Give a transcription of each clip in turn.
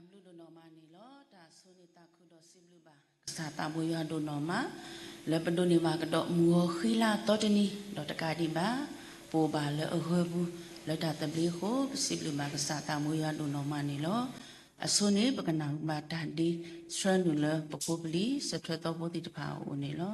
blue do normal ni lo ta sunita kudo siblu ba sata boya do normal le pedo ni ba kedo muo khila to tini do takadi ba po ba le bu le ta tabli kho siblu ba sata boya do normal ni lo asuni bakana ba ta di sranula popobli satwe to bodi ta pha o ni lo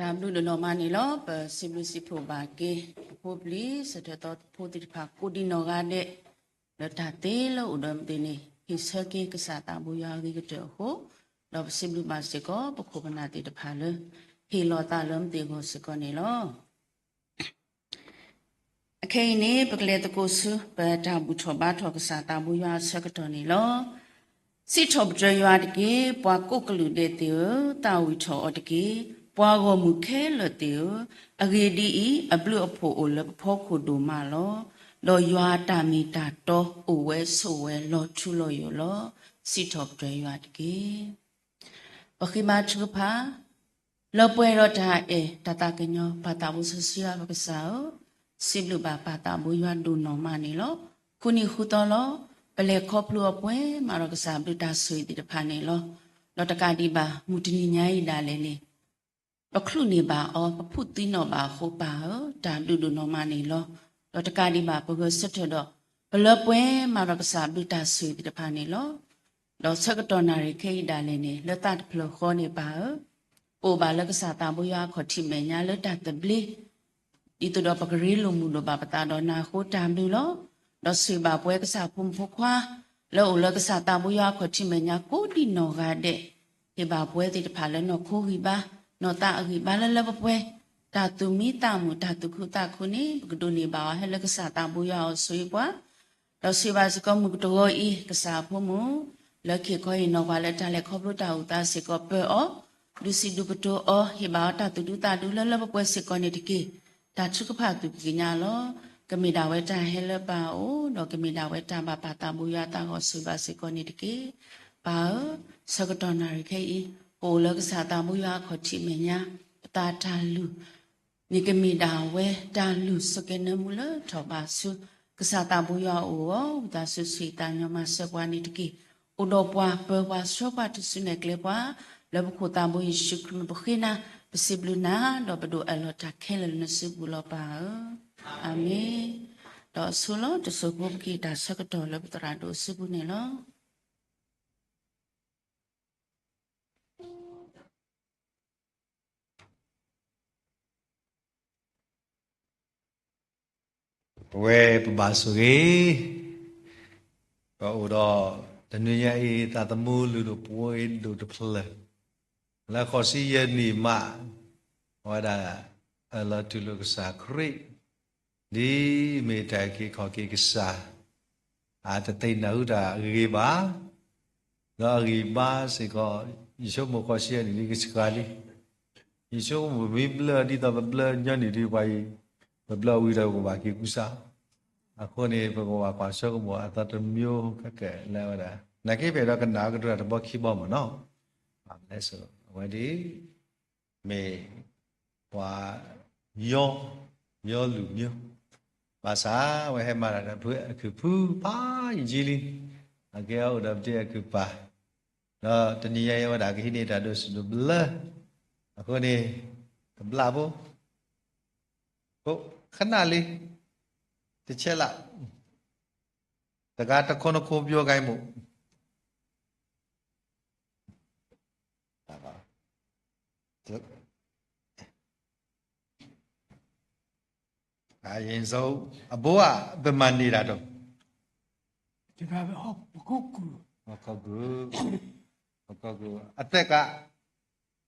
ဒါဘလူဒနော်မနီလောပစီဘလူစီဖိုဘာကေပိုပလီစတဲ့တော့ပိုတိဖာကိုဒီနော်ကတဲ့လတာတေလို့ဥဒမ်တင်းနေဟိစကေကစားတာဘူယာဒီကတော့ဟိုတော့စီဘလူမစကောပခုပနာတိတဖာလေဟီလောတာလုံးတေကိုစကောနေလောအခေနေပကလေတကိုစုပတာဘူထောဘာထောကစားတာဘူယာစကတော်နေလောစီထောပကြရွာတကေပွားကုတ်ကလူတဲ့တေတာဝီထောအတကေပွားကိုမူခဲလတေအဂေဒီအဘလူအဖို့အိုလဖောခုဒူမာလောလောရွာတာမီတာတော့အိုဝဲဆိုဝဲလောထူလောယောလောစီထောပကြရွာတကေပခိမချူဖာလောပွဲရတာတတကညောဘာတာဘူးဆစီယာပစာစီဘလူဘာဘာတာဘူးရွာဒူနော်မနီလောခုနီခုတော်လောပလေခေါပလူအပွဲမာရကစားဘလူတာဆွေတိတဖာနေလောလောတကတိပါမူတနီညာဤလာလေလေပခလုနေပါအောပဖုတိနောပါဟောပါဒါလူလူနော်မနေလောလောတကတိပါပဂစတ်တော့ဘလပွဲမာရကစားဘလူတာဆွေတိတဖာနေလောလောစကတော်နာရီခေဤလာလေနေလတတ်ဖလခေါ်နေပါပိုပါလကစားတာဘူးရခေါ်တိမညာလတတ်တဘလီဒီတော့ပဂရီလိုမူလိုပါပတာတော့နာဟိုတာလူလောတော့ဆွေပါပွဲကစားဖုံဖခွာလောလကစားတာဘူးရခေါ်တိမညာကိုဒီနော်ကတဲ့ဒီပါပွဲတိတဖာလဲနော်ခိုးဟိပါနော်တာအခိဘာလလပပွဲတာသူမိတာမူတာသူခုတာခုနေဘဂဒုနေပါဟဲလကစားတာဘူးရအောင်ဆွေပွားတော့ဆွေပါစကောမူတော်ဤကစားဖို့မူလက်ခေခေါ်ရင်နော်ပါလက်တာလက်ခေါ်လို့တာဥတာစကောပေအောလူစီဒုပတောအောဟိဘာတာသူဒုတာဒုလလပပွဲစကောနေတကေတာချုကဖာသူပညာလောကမေတာဝဲတာဟဲလပါအိုတော့ကမေတာဝဲတာပါပါတာဘူးရတာဟောဆွေပါစကောနေတကေပါစကတော်နာရခေဤပိုလကစားတာမူရခေါ်ချိမညာပတာတာလူနိကမိတာဝဲတာလူစကနမူလထောပါစုကစားတာဘူးရအိုဒါဆွဆွေတာညမစကွာနိတကိဥဒပွားပဝါဆောပါတစနေကလေပွားလဘခုတာဘူးရှိခမဘခိနာပစီဘလနာတော့ဘဒိုအလောတာခဲလနစုဘူးလပါအာမေတော့ဆူလောတဆုဘုကိတာစကတော်လဘတရာဒိုစုဘူးနေလောဝဲပပဆိုကြီးဘောတော့တနည်းရဲ့တာတမှုလူတို့ပွဲလူတို့ဖလဲလာခေါ်စီယနီမဝါဒအလာတူလူကစားခရိဒီမေတိုင်ခေခေါ်ကေကစားအာတသိနဟုတာရေပါတော့ရေပါစေကောယေရှုမခေါ်စီယနီကစကားလီယေရှုမဝိဘလဒီတော့ဘလညနေဒီဝိုင်ဘလဝီတော့ဘာကိကုစားအခုနေဘဂဝါပါရှောကမောအတတမျိုးကကဲလဲဝတာနကိပေတော့ကနာကတော့တဘောခိဘောမနော်ဘာလဲဆိုဝဒီမေဝါယောလူမျိုးဘာသာဝဟမရတဲ့ဘွေအခုဖူပါကြီးလီအကေအော်တော့တဲ့အခုပါတော့တဏီရဝတာခိနေတာတို့စဘလအခုနေဘလာဘောဟုတ်ခဏလေးတစ်ချက်လောက်တကားတခွန်းခိုးပြောခိုင်းမှုအရင်ဆုံးအဘိုးကဗမာနေတာတော့ဒီကဘဟုတ်ကူအသက်က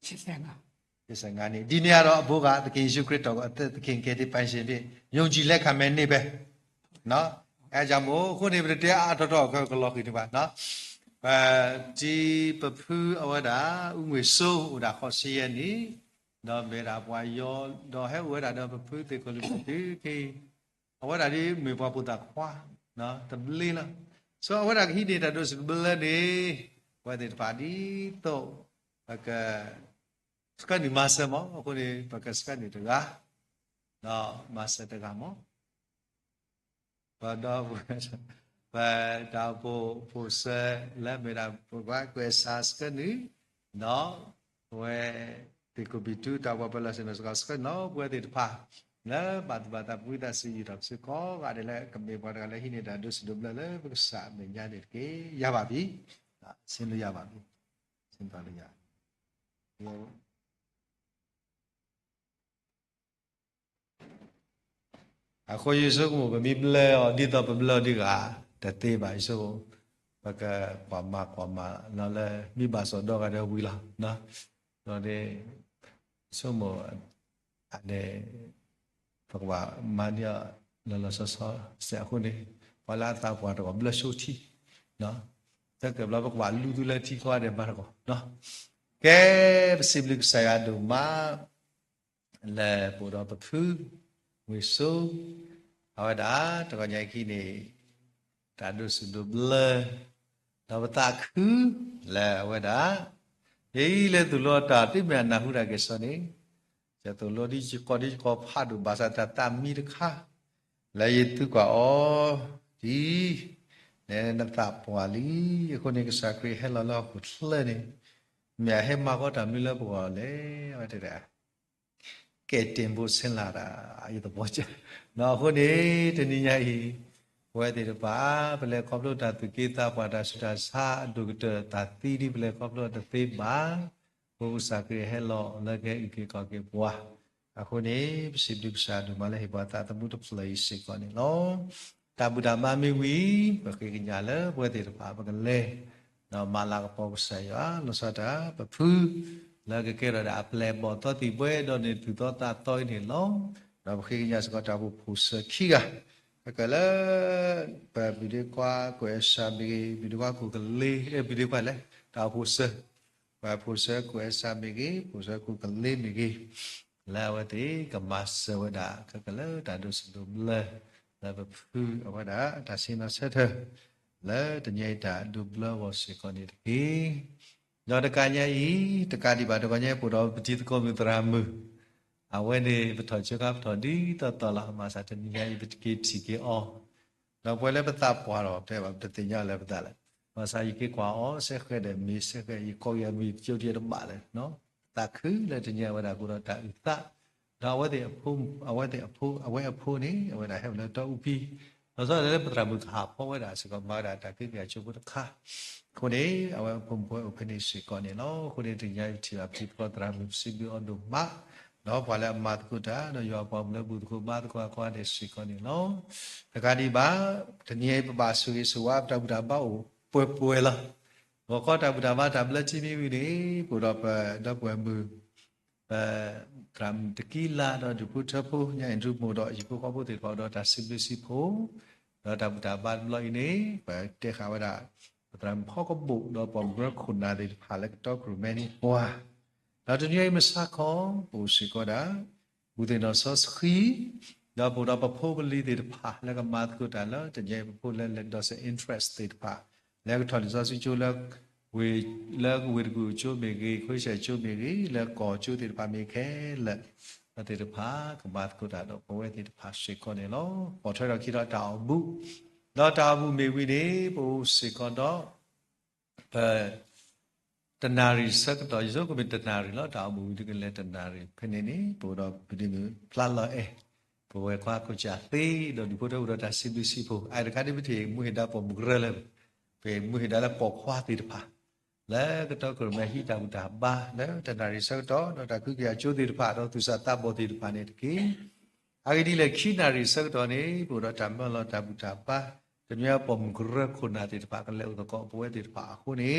85နှစ်ဒီနေ့ကတော့အဘိုးကသခင်ယေရှုခရစ်တော်ကအသက်သခင်ကယ်တင်ပိုင်ရှင်ဖြစ်ယုံကြည်လက်ခံမဲ့နေ့ပဲနော်အဲကြောင့်မို့ခုနေပြတရားအတော်ကလော်ခီဒီပါနော်ဒီပဖူအဝဒါဥငွေဆိုးဥဒါခေါ်စီယနီတော့မေရာပွားယောတော့ဟဲဝဒါတော့ပဖူတေကလူဒီခေအဝဒါဒီမေပွားပုတာခွာနော်တဘလီလားဆိုအဝဒါခိနေတာတို့စဘလနေဝဒေပါဒီတော့ကစကနေမဆမောအခုနေပကစကနေတကားနော်မဆတကားမောဘာတော့ဘာတော့ပိုဆဲလက်မေတာဘာကွယ်ဆာစကနေနော်ဝဲဒီကိုဘီတူတာဝပလာစနစကစကနော်ဘွဲတဲ့ဖာလဲဘာတာပွိတာစီတော့စကောကလည်းလဲကမေဘာကလည်းဟိနေတာဒုစဒဘလလဲပကစားမညာတဲ့ကေရပါပြီဆင်းလို့ရပါပြီဆင်းသွားလို့ရ အခုယေရှုကိုမမိပလဲဒီတော့ပပလောဒီကတသေးပါယေရှုဘကကွာမနော်လေမိဘစောတော့ကတည်းဝီလာနော်တော့ဒီဆုမအဲ့ဘကမန်ရလောလောဆောဆက်အခုနေဝလာတာပွားတော့ဘလရှိုတီနော်တကယ်ဘလဘကလူတူလက်တီခွာတယ်ဘာကောနော်ကဲပစိဘလိကဆရာဒူမာလေပူတော့ပဖူဝီဆိုအဝဒါတကညိုက်ခီနေတာဒုစုဒဘလတော့တာခုလေအဝဒါယေလေသူလောတာတိမြနာဟုရကေစနေကျတူလောဒီချီကောဒီကောဖာဒူဘာသာတာမီရခါလေယတုကောဒီနဲနတာပွာလီအခုနေကစားခရီဟဲလာလာခုလှနေမြဲဟဲမာကောတာမီလပေါ်လေဝတ်တဲ့ကဲတင်ဖို့ဆင်းလာတာအဲ့ဒါဘောချနော်ခုနေတနည်းညာဤဝဲတဲ့ပါဘလေကောပလို့တာသူကေတာပါတာစတာစာဒုကတာတီဒီဘလေကောပလို့တသေးပါဘုစားခရီဟဲလောလကဲဤကေကောကေဘွာအခုနေပစိဒုစာဒုမလေးဘာတာတမှုတပလေးစေကောနေလောတာဘူဒါမမီဝီဘခေညာလေဘွဲတဲ့ပါဘကလေနော်မာလာကပေါ်ဆရလောစတာပဖူလာကကေရတာအပလေဘောတတိဘွဲတော့နေသူတော့တာတောင်းနေလောနော်ဘခေညာစကတာဘူဖူစခီကကလေပဘီဒီကွာကွယ်စာဘီဘီဒီကွာကိုကလေဘီဒီကွာလေတာဖူစပဖူစကွယ်စာဘီဖူစကိုကလေမီကလာဝတိကမဆဝဒကလေတာဒုစဒုလေလာဘဖူအဝဒတာစင်နဆက်ထလေတညိတာဒုဘလဝစေကောနေတေညောတကညာဤတကတိပါတကညာပူတော်ပတိတကောမြတရာမူအဝဲနေပထောချကပထောဒီတလာမစာတညိပတိကေတီကေအောနောက်ပွဲလည်းပတပွားတော့တဲ့ပါတတိညလည်းပတလည်းမစာဤကေကွာအောဆက်ခဲ့တယ်မီဆက်ခဲ့ဤကောရမီကျုပ်တည်းတော့ပါလေနော်တခုလည်းတညဝဒကူတော့တာဥတဒါဝတဲ့အဖုံအဝဲတဲ့အဖိုးအဝဲအဖိုးနေအဝဲတာဟဲ့လည်းတော့ဥပီတော့ဆိုလည်းပတရမှုခါပေါ်ဝဲတာစကမာတာတကိပြချုပ်ဖို့တခါခုနေအဝဲဖုံပွဲဥပနိစီကောနေနော်ခုနေတညတီအဖြစ်ပတရမှုစီဘီအန်ဒုမနော်ဘာလဲအမတ်ကုတာနော်ရောပေါ်မလို့ဘူးခုဘာတကွာကွာတဲ့စီကောနေနော်တခါဒီပါတညပပဆူရီဆူဝါတဗုဒ္ဓဘောပွဲလားဘောကောတဗုဒ္ဓဘာတဘလက်ချင်းပြီးနေဘုရားပတော့ပွဲမှုกรัมตะกี้ลาดอดุพุทธภูญาอินทรุโมดอยิพุขอพุติขอดอตาสิบลิสิโพดอตาบุตาบานลอยนี้ไปเตขาวดากรัมพ่อก็บุดอปอมกระคุณนาดิภาลกตอกรุแมนี่ว้าเราจะยังไม่สักของปูสิก็ได้บุตรนอสสขีดอบุดอปะโพกลีดิภาแล้วก็มาตุตาแล้วจะยังพูดเล่นดอสอินทรัสติภาแล้วก็ทอลิซอสิจูแล้วဝေလက်ဝေကူချိုမေကြီးခွေးချက်ချိုမေကြီးလက်ကောချိုတိတပါမေခဲလက်အတေတပါကမတ်ကုတာတော့ဘဝတိတပါရှိကောနေလောပေါ်ထွက်တော့ခိတော့တောင်ဘူးတော့တောင်ဘူးမေဝီနေပို့စေကောတော့တနာရီစက်တော့ရုပ်ကမတနာရီလောတောင်ဘူးဒီကလေးတနာရီခနေနေပို့တော့ဒီမျိုးဖလာလောဘဝခွာကုချာသေးတော့ဒီဘုဒ္ဓဝရတာစီဘီစီဖို့အဲ့ဒါကတိပတိမွေတာပေါ်မူရလဲပေမွေတာလည်းပေါ်ခွာတိတပါလဲကတော့ကရမဟိတဝတာဘာလဲတနာရီစောတော့တာခုကကျိုးတိတဖာတော့သူစတဘောတိတဖာနေတကေအဂိဒီလေခိနာရီစောတော့နေဘုရားဓမ္မလောတာဘူတာပါတနည်းပုံဂရခုနာတိတဖာကလဲဥဒကောပွဲတိတဖာခုနေ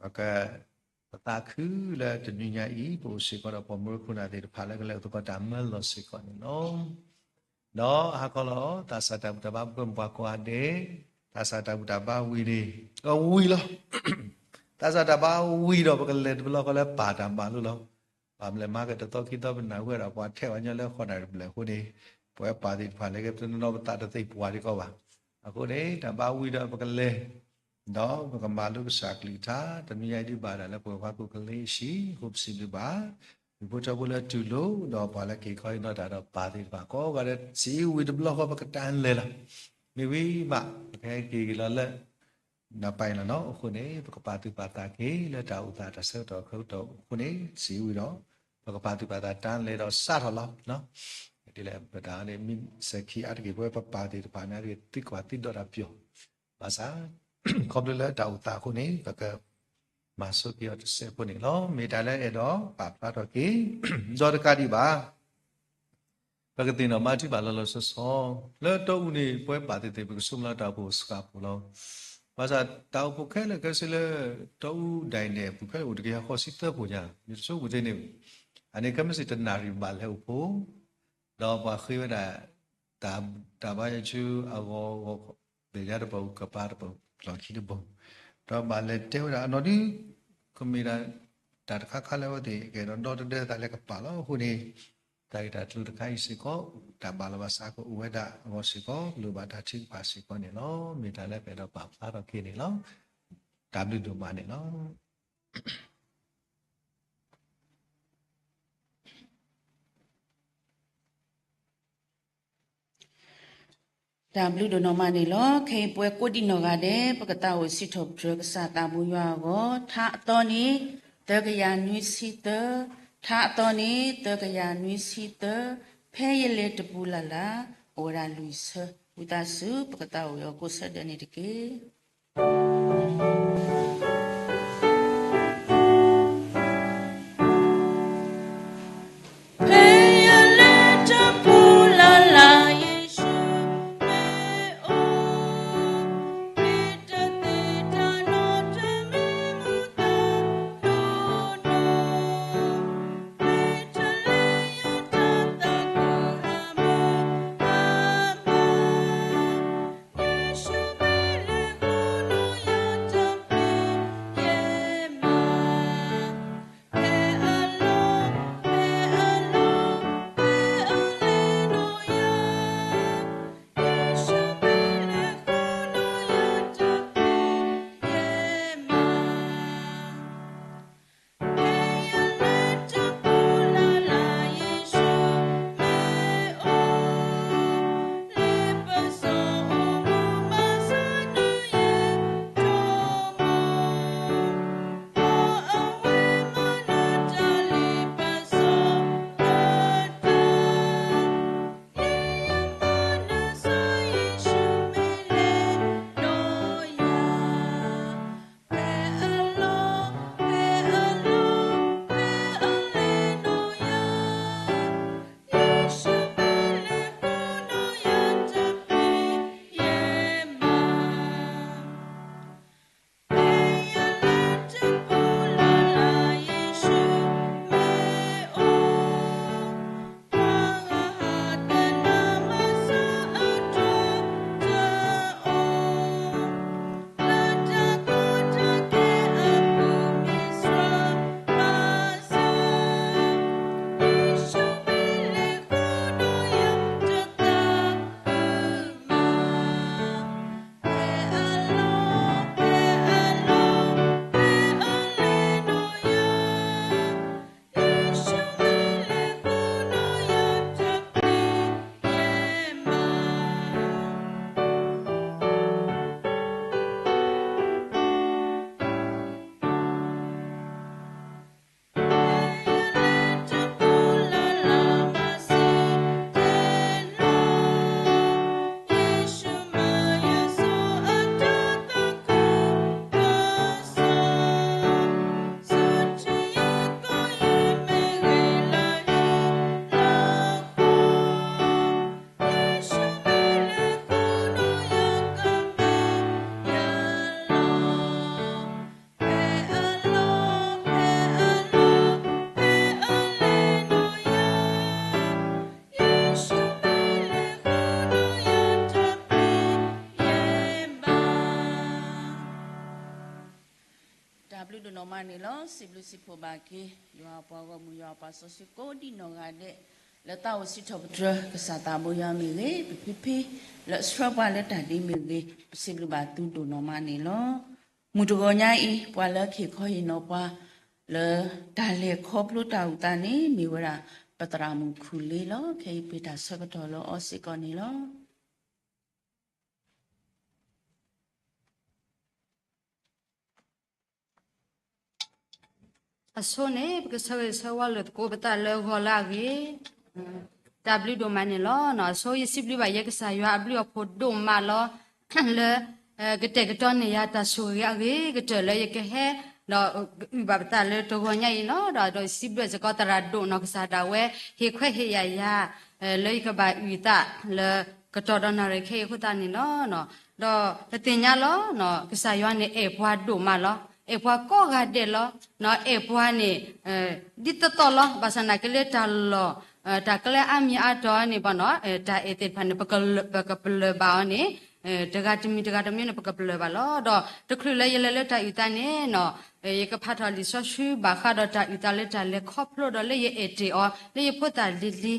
ဘကပတာခုလဲတနည်းညာဤဘုစေကောပုံဂရခုနာတိတဖာလဲကလဲဥဒကောဓမ္မလောစေကောနေနော်ဟာကောလောတာစတာဘူတာဘာဘွမ်ဘကွာဒေတာစတာဘူတာဘာဝီဒီဝီလောတာဇာတဘာဝီတော့ဘကလေဘလောကလည်းပါတံပါလို့လောပါမလဲမာကတတော့ခိတော့နာဝဲတော့ပွားထဲဝညလဲခေါ်တယ်ဘလဲခုနေပွဲပါတိဖာလေကတနောတာတသိပွားဒီကောပါအခုနေတဘာဝီတော့ဘကလေတော့ဘကမာလုစာကလီတာတနည်းဒီပါလာပွဲခွားကုကလေးရှိဟုတ်စီဒီပါဒီဘုချဘလတူလို့တော့ပါလေကေခေါ်တော့တာတော့ပါတိပါကောကလည်းစီဝီဒဘလောကဘကတန်လေလားမိဝီမခဲကေလာလဲနာပိုင်လာနော်အခုနေဘကပါတုပါတာကေလက်တာဥတာတဆောတော့ခုတ်တော့ခုနေစီဝီတော့ဘကပါတုပါတာတန်းလေတော့စထလောနော်ဒီလေပဒါနေမိစခီအတကေဘွဲပပါတိပါနာရီတိကွာတိတော့တာပြောဘာသာခေါပလလက်တာဥတာခုနေဘကမဆုပ်ပြောတဲ့ခုနေလောမေတာလဲအဲ့တော့ပါတော့ကေဇောတကတိပါ Bagi tina mati bala lo sesong. Le tau ni poe pati te bagi sumla tau po skap lo. Masa tau po kele kasi le tau daine po kele udah kaya kosita po nya. Yusu po ni. Ani kami si tenari bala upo. Daw pa khiwa da tabaya chu ago beja da po kapar po lo ki da po. Daw bala te da no di kami da tar kakale wa de ke do do de da le kapalo hu ni. Tại đã chú được hay sĩ có đã bà là bà xã của uế đã ngô sĩ có lưu bà đã chính bà sĩ có này nó mình đã lấy về đó bảo phá đó kia này nó cảm được được bà này nó W do no mani lo khe pwe ko di no ga de pakata o si thop drug sa ta bu ya go tha to ni te ga ya nui si te tha to ni te ga ya nui si te phe ye le de bu la la ora lui se uta su pakata o yo ko sa de ni de ke W do no mani lo siblu si po ba ke yo apa go mu yo apa so si ko di no ga de le ta o si thop dra ka sa ta bo ya mi le pi le stra ba le ta di mi le siblu ba tu do no mani lo mu do go nya I pwa le ke kho yin no pwa le ta le kho plu ta u ta ni mi wa ra patra mu khu le lo ke pi ta sa ka to lo o si ko ni lo Asone because so well ko bata le hola ge W do mani lo no so yisibli ba ye ksa yo abli ko do ma lo le gete gete ne ya ta so ya ge gete le ye ke he lo ba bata le to go nya no do sibli se ko ta ra do no ksa da we he khwe he ya เลยก็บาอุตะเลยก็จอดนาเรเคคุตานี่เนาะเนาะดอติญญาล้อเนาะกษายวันนี่เอพวาดุมาล้อเอพวาก็กาเดล้อเนาะเอพวานี่ดิตตอล้อบาสนาเกเลตาล้อตากเลอามีอาตอนี่บ่เนาะตาเอติพันปกปลบานี่ตกาตมีนี่ปกปลบาล้อดอตะครุเลยเลตาอุตานี่เนาะยกพัทลิซอชูบาคาดตาอุตาเลตาเลคอพโลดเลยเอติอเลยพุตาลิ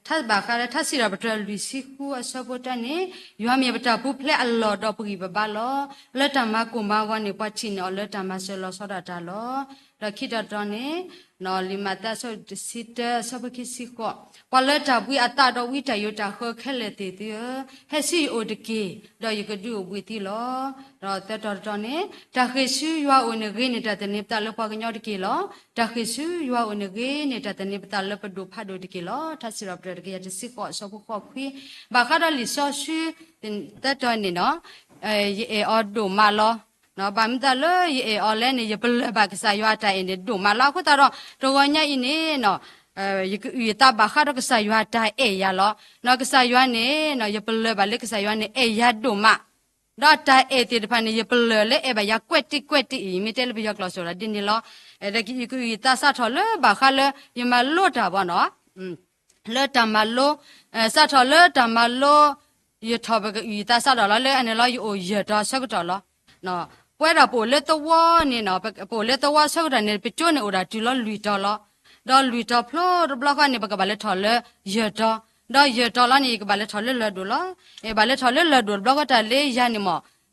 ถ้าบาคาถ้าสิราบตลุสิคูอสบตานี่ยอมยบตาปุเพลอัลลอดอปุกิบาล้อเลตามากุมาวันนี่ปะชินอเลตามาเซลอสอดาตาล้อดอคิดตอนนี้นอลิมาตาโซสิตสบกิสิโกปะเลตาบุยอัตตาดอวิตายตาเฮเคเลติติเฮซิโอดกีดอยกดูบุยติล้อดอตตอนนี้ตาเฮซิยัวโอนเกเนตาตเนปตาลปะกญอดกีล้อตาเฮซิยัวโอนเกเนตาตเนปตาลปะดูพาดูดกีล้อทัสรับดกยาสิโกสบขอคุยบาคาดลิซอชูตตอนนี้เนาะเออดูมาล้อနော်ဗမ်တလေအော်လဲနေပလဘကဆာယွာတိုင်နေဒုမလာခုတတော့တော့ညအင်းနေနော်ယတဘခါတော့ကဆာယွာတိုင်အေရလောနော်ကဆာယွာနေနော်ယပလဘလေကဆာယွာနေအေရဒုမတော့တိုင်အေတီတဖန်နေယပလလေအေဘယကွက်တိမီတဲလဘယကလောဆိုလာဒီနေလောအဲ့ဒါကီတဆာထော်လေဘခါလေယမလို့တာဘောနော်လေတမလို့ဆာထော်လေတမလို့ယထောဘကီတဆာတော်လေအနေလောယတော့ဆက်တော်လောနော်ပွဲတော့ပိုလက်တော့နေနော်ပိုလက်တော့ဆောက်တယ်နေပကျွနေဥတာဒီလောလူတော်လောတော့လူတော်ဖလို့ဘလောက်ကနေဘကဘာလက်ထော်လဲရတော့ရတော်လာနေကဘာလက်ထော်လဲလဒူလောဘာလက်ထော်လဲလဒူဘလောက်ကတလေရနေမ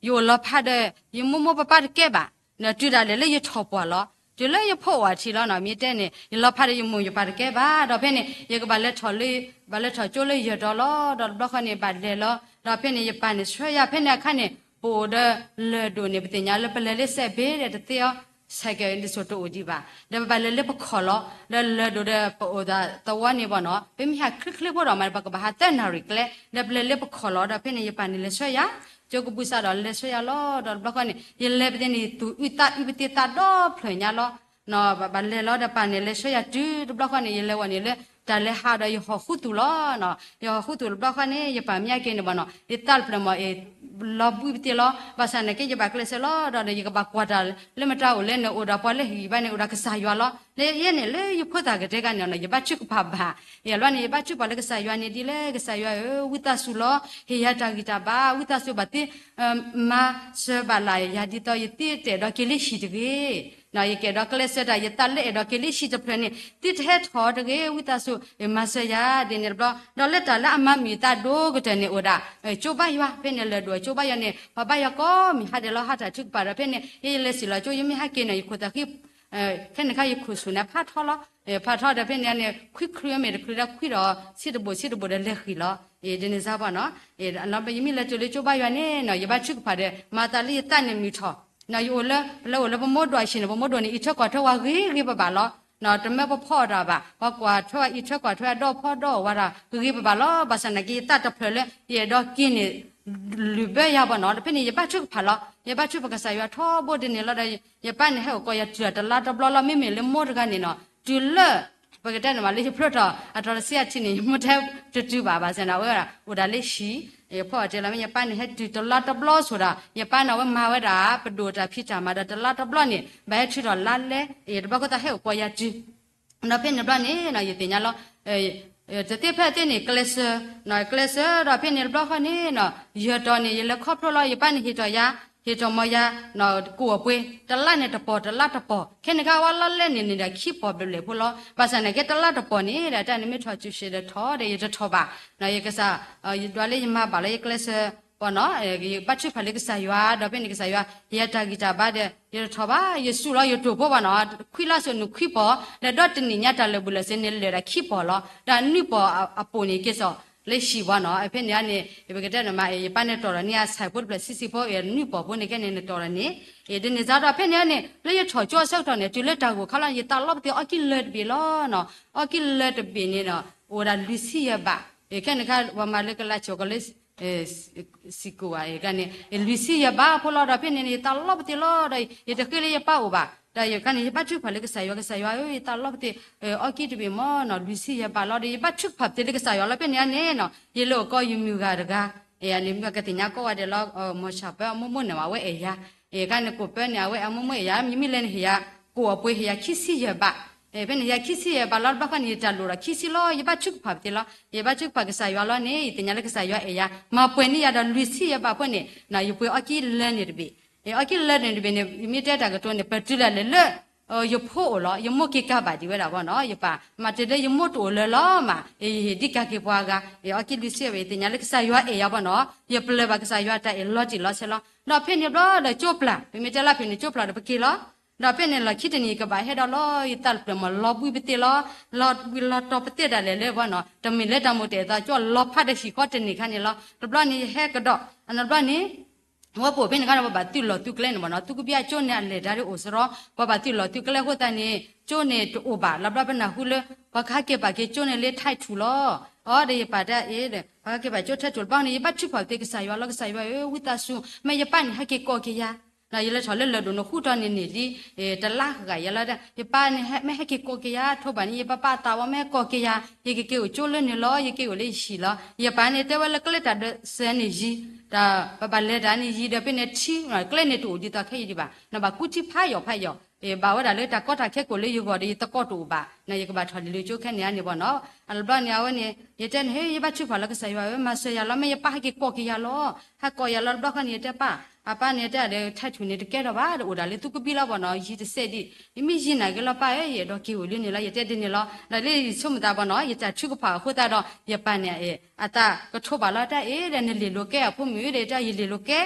ယောလဖတ်တဲ့ယမမပပကဲပါနော်တူတာလေရထော်ပေါ်လောဒီလေရဖို့ဝါချီလောနော်မြေတဲ့နေရလဖတ်တဲ့ယမရပါကဲပါတော့ဖဲနေရကဘာလက်ထော်လေဘာလက်ထော်ကျိုးလေရတော်လောတော့ဘလောက်ကနေပါလေလောတော့ဖဲနေရပါနေဆွဲရဖဲနေခန့်နေပိုဒလေဒိုနေပတင်ညာလပလေလက်ဆက်ဘေးတဲ့တေယောဆိုင်ကယ်ဒီဆိုတိုဒီပါဒါပလေလက်ပခေါ်လောလေဒိုတဲ့ပိုဒါတဝနေပါနော်ပြမြခခလပေါ်တော့မှာပကဘာတဲ့နာရီကလေဒါပလေလက်ပခေါ်လောဒါဖိနေရပန်နေလက်ဆွဲရကျုပ်ကပူစားတော့လက်ဆွဲရလောတော့ဘကနေရလေပတင်နေသူဥပတိတာတော့ဖလညာလောနော်ဘာလေလောဒါပန်နေလက်ဆွဲရတူဘကနေရလေဝနေလေတလေဟာတော့ရခုတူလောနော်ရခုတူဘကနေရပမြကိနေပါနော်ဒီtalပလမလဘူတီလောဘာစနေကေကြဘကလစလောတော့ဒီကဘကွာတာလေမတောက်လဲနေအိုဒါပေါ်လေဟီဘနေအိုဒါကစားရွာလောလေရနေလေရဖို့တာကတဲ့ကနေနော်ရဘချုကဖဘာရလွန်ရဘချုပါလေကစားရွာနေဒီလေကစားရွာဝိတဆူလောဟေယတာဂီတာဘာဝိတဆူဘတိမာဆဘလာယာဒီတော့ယတိတဲ့တော့ကလေးရှိတကေနော်ရကေတော့ကလစတာရတလေတော့ကလေးရှိတဲ့ဖရနေတိတဲ့ထော်တကေဝိတဆူမဆယာဒီနေတော့တော့လက်တာလာအမမီတာဒိုကတဲ့နေအိုဒါချိုဘရွာဖဲနေလေတော့ချိုဘရနေဘဘရကောမီဟာတယ်လောဟာတာချုပါရဖဲနေရေလေစီလာချိုယမီဟာကေနေခုတခိခဲနေခါယခုဆုနေဖတ်ထော်လောဖတ်ထော်တဲ့ဖဲနေခွိခရမေခရခွိတော့စစ်တဘလက်ခီလောဒီနေစားပါနော်အလောဘယမီလေချိုဘရွာနေနော်ရဘချုပါတဲ့မာတာလီတန်နေမီထော်နော်ယောလဘမို့တော်ရှင်ဘမို့တော်နေအချက်ကွာထော်ဝါကြီးပါပါလောနော်တမဲပဖော့တာပါဟောကွာထွတ်အချက်ကွာထွတ်တော့ဖော့တော့ဝါတာကြီးပါပါလောဘာစနကြီးတတ်တဖလဲရေတော့ကင်းနေလူပဲရပါနော်တဖိနေရပါချုပ်ဖာလောရပါချုပ်ပကဆာရထောဘိုဒနေလောတဲ့ရပါနေဟဲ့ကိုရတလာတဘလမေမေလေမောတကနေနော်တူလပကတဲ့မှာလေးဖလို့တော့အတော်ဆရာချင်းနေမတဲ့တူပါစနာဝဲတာဟိုဒါလေးရှိဖော့တယ်လာမရပါနေဟဲ့တူတလာတဘလဆိုတာရပါနော်မဝဲတာပဒိုတာဖြစ်တာမှာတလာတဘလနေဘဲချီတော့လာလဲရဘကတဲ့ဟဲ့ကိုရတူနော်ဖိနေဘလနေနော်ရတင်ညာလောจะเตะแพทย์นี่คลาสหน่อยคลาสเราเพียงเนี่ยบล็อกนี่เนาะยอดนี่ยละครอบครัวเราอยู่บ้านนี่ตัวยาตัวมายาเนาะกัวปุยตลาดเนี่ยตะปอตลาดตะปอแค่นี้ก็ว่าละเล่นนี่เนี่ยขี้ปอไปเลยพวกเราภาษาเนี่ยแค่ตลาดตะปอนี่แต่แต่นี่ไม่ทอจุดเสียทอเดี๋ยวจะทอบ่าเนาะยังก็ซะตัวเล่นมาบ่าเลยคลาสปอเนาะปัจจุบันเลยก็ใส่ยาดอกเป็นนี่ก็ใส่ยายาตากิจาบาเดยทอบ่าเยซูเราอยู่ตัวพวกว่าเนาะคุยล่าสุดหนูคุยปอแล้วดอตนี่เนี่ยตาเลยบุลเซนเลยละขี้ปอละแต่นี่ปออปนี่ก็ซอเลยชีวะเนาะไอ้เพื่อนเนี่ยนี่ไอ้เพื่อนก็ได้มาไอ้ป้าเนี่ยตัวเนี่ยใส่ปุ๊บเลยสิพอไอ้นี่ปอพวกนี้แค่เนี่ยตัวนี้ไอ้เดี๋ยวนี้จ้าเราเพื่อนเนี่ยนี่เลยจะถอยจ่อเสกตัวเนี่ยจุดเล็ดตากูเขาเลยจะตาลบเดียวอ้อกินเล็ดบีล้อเนาะอ้อกินเล็ดบีนี่เนาะโอ้ดันลิซี่อะบ่ไอ้แค่นี้ค่ะว่ามาเลยก็ไล่โชกเลยสิกูไอ้กันเนี่ยลิซี่อะบ่พวกเราเพื่อนเนี่ยตาลบเดียวล้อเลยไอ้ตะกี้เลยป้าอุบ่ da ye kan ye ba chuk pha le ka sa yo ta lo te o ki de be mo no lu si ye ba lo de ye ba chuk pha te le ka sa yo la pe ne no ye lo ko yu mu ga da e ni mi ka te nya ko wa de lo mo sha pa mo ne wa we e ya e kan ne ko pe ne we mo ya mi le ne ya ko pwe ya ki si ye ba e pe ne ya ki si ye ba lo ba kan ye ta lo ra ki si lo ye ba chuk pha te lo ye ba chuk pha ka sa yo lo ne te nya le ka sa yo e ya ma pwe ni ya da lu si ye ba pwe ne na ye pwe o ki le ne de be e o ki le ne de be ne mi te ta ka to ne pe tu le yo pho lo yo mo ki ka ba di we da ba no yo pa ma te le yo mo to le lo ma e di ka ke bwa ga e o ki lu si we te nya le ka sa yo e ya ba no yo ple ba ka sa yo ta e lo ti lo se lo no phe ne lo le cho pla mi te la phe ne cho pla de pe ki lo da pe ne la ki te ni ka ba he da lo i tal ple ma lo bu bi te lo to pe te da le ba no ta mi le da mo te da cho lo pha de si ko te ni kha ni lo da bla ni he ka do an bla ni wa po pe ne ka ba tu lo tu kle ne ba no tu ku bia cho ne le da ri o so ro ba tu lo tu kle ho ta ni cho ne to o ba la bla ba na hu le ba kha ke ba ke cho ne le thai thu lo o de pa da e de ba ke ba cho thai thu ba ni ba chu pha te ka sa yo lo ka sa yo e wi ta su me ye pa ni ha ke ko ke ya na yele chole le do no khu ta ni di e ta la ga yela da ye pa ni me he ke ko ke ya tho ba ni ye pa ta wa me ko ke ya ye ke o cho le ni lo ye ke o le shi lo ye pa ni te wa le kle ta de se ni ji da ba le da ni ji de pe ne thi na kle ne to di ta khe di ba na ba ku chi pha yo e ba wa da le ta ko ta khe ko le yo go de ta ko to ba na ye ke ba thali le cho khe ne ni bo no al ba ni a wa ni ye te ne he ye ba chu pha la ka sa yo ma se ya la me ye pa ke ko ke ya lo ha ko ya lo ba kha ni te pa apa ne ta de thai thu ne de ke da ba o da le tu ku pi la bo no yi de se di mi yi na ke la pa ye do ki o le ni la ye te de ni lo la le chu ma ta bo no ye ta chu ku pha ho ta do ye pa ne e ata ko tho ba la ta e de ne le lo ke a phu mi de ta ye le lo ke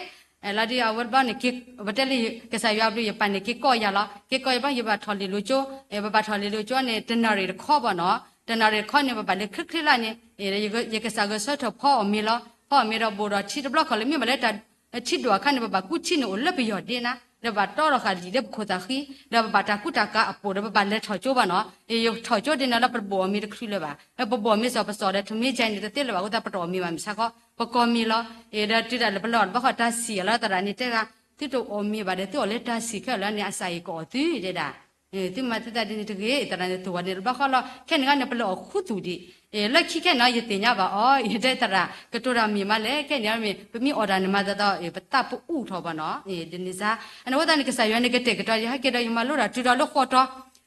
la di awar ba ne ke ba te le ke sa ya bru ye pa ne ke ko ya la ke ko ba ye ba tho le lo cho e ba tho le lo cho ne de na re kho ba no de na re kho ne ba le khri khri la ne e ye ke sa go so tho pho mi lo bo ro chi de block kho le mi ma le ta chi do kha ne ba ku chi ne o le bi yo de na le ba to ro kha di de kho ta khi le ba ta ku ta ka a po de ba le tho cho ba no e yo tho cho de na la bo mi de khri le ba e bo mi so pa so de thmi chai ne te le ba ku ta pa to mi ma mi sa ko pa ko mi lo e da ti da le ba lo ba kha ta si la ta ra ni te ga ti to o mi ba de to le ta si kha la ne a sai ko ti de da e ti ma ta de ni te ge ta ra ne to wa ne ba kha lo khe ne ga ne pa lo khu tu di e la ki ke na ye te nya ba o ye de ta ra ka to ra mi ma le ke nya mi pe mi order ne ma da da e pa ta pu u tho ba no e de ni sa an wa da ni ke sa yo ne ke te ke to ya ke da ma lo ra tu da lo kho to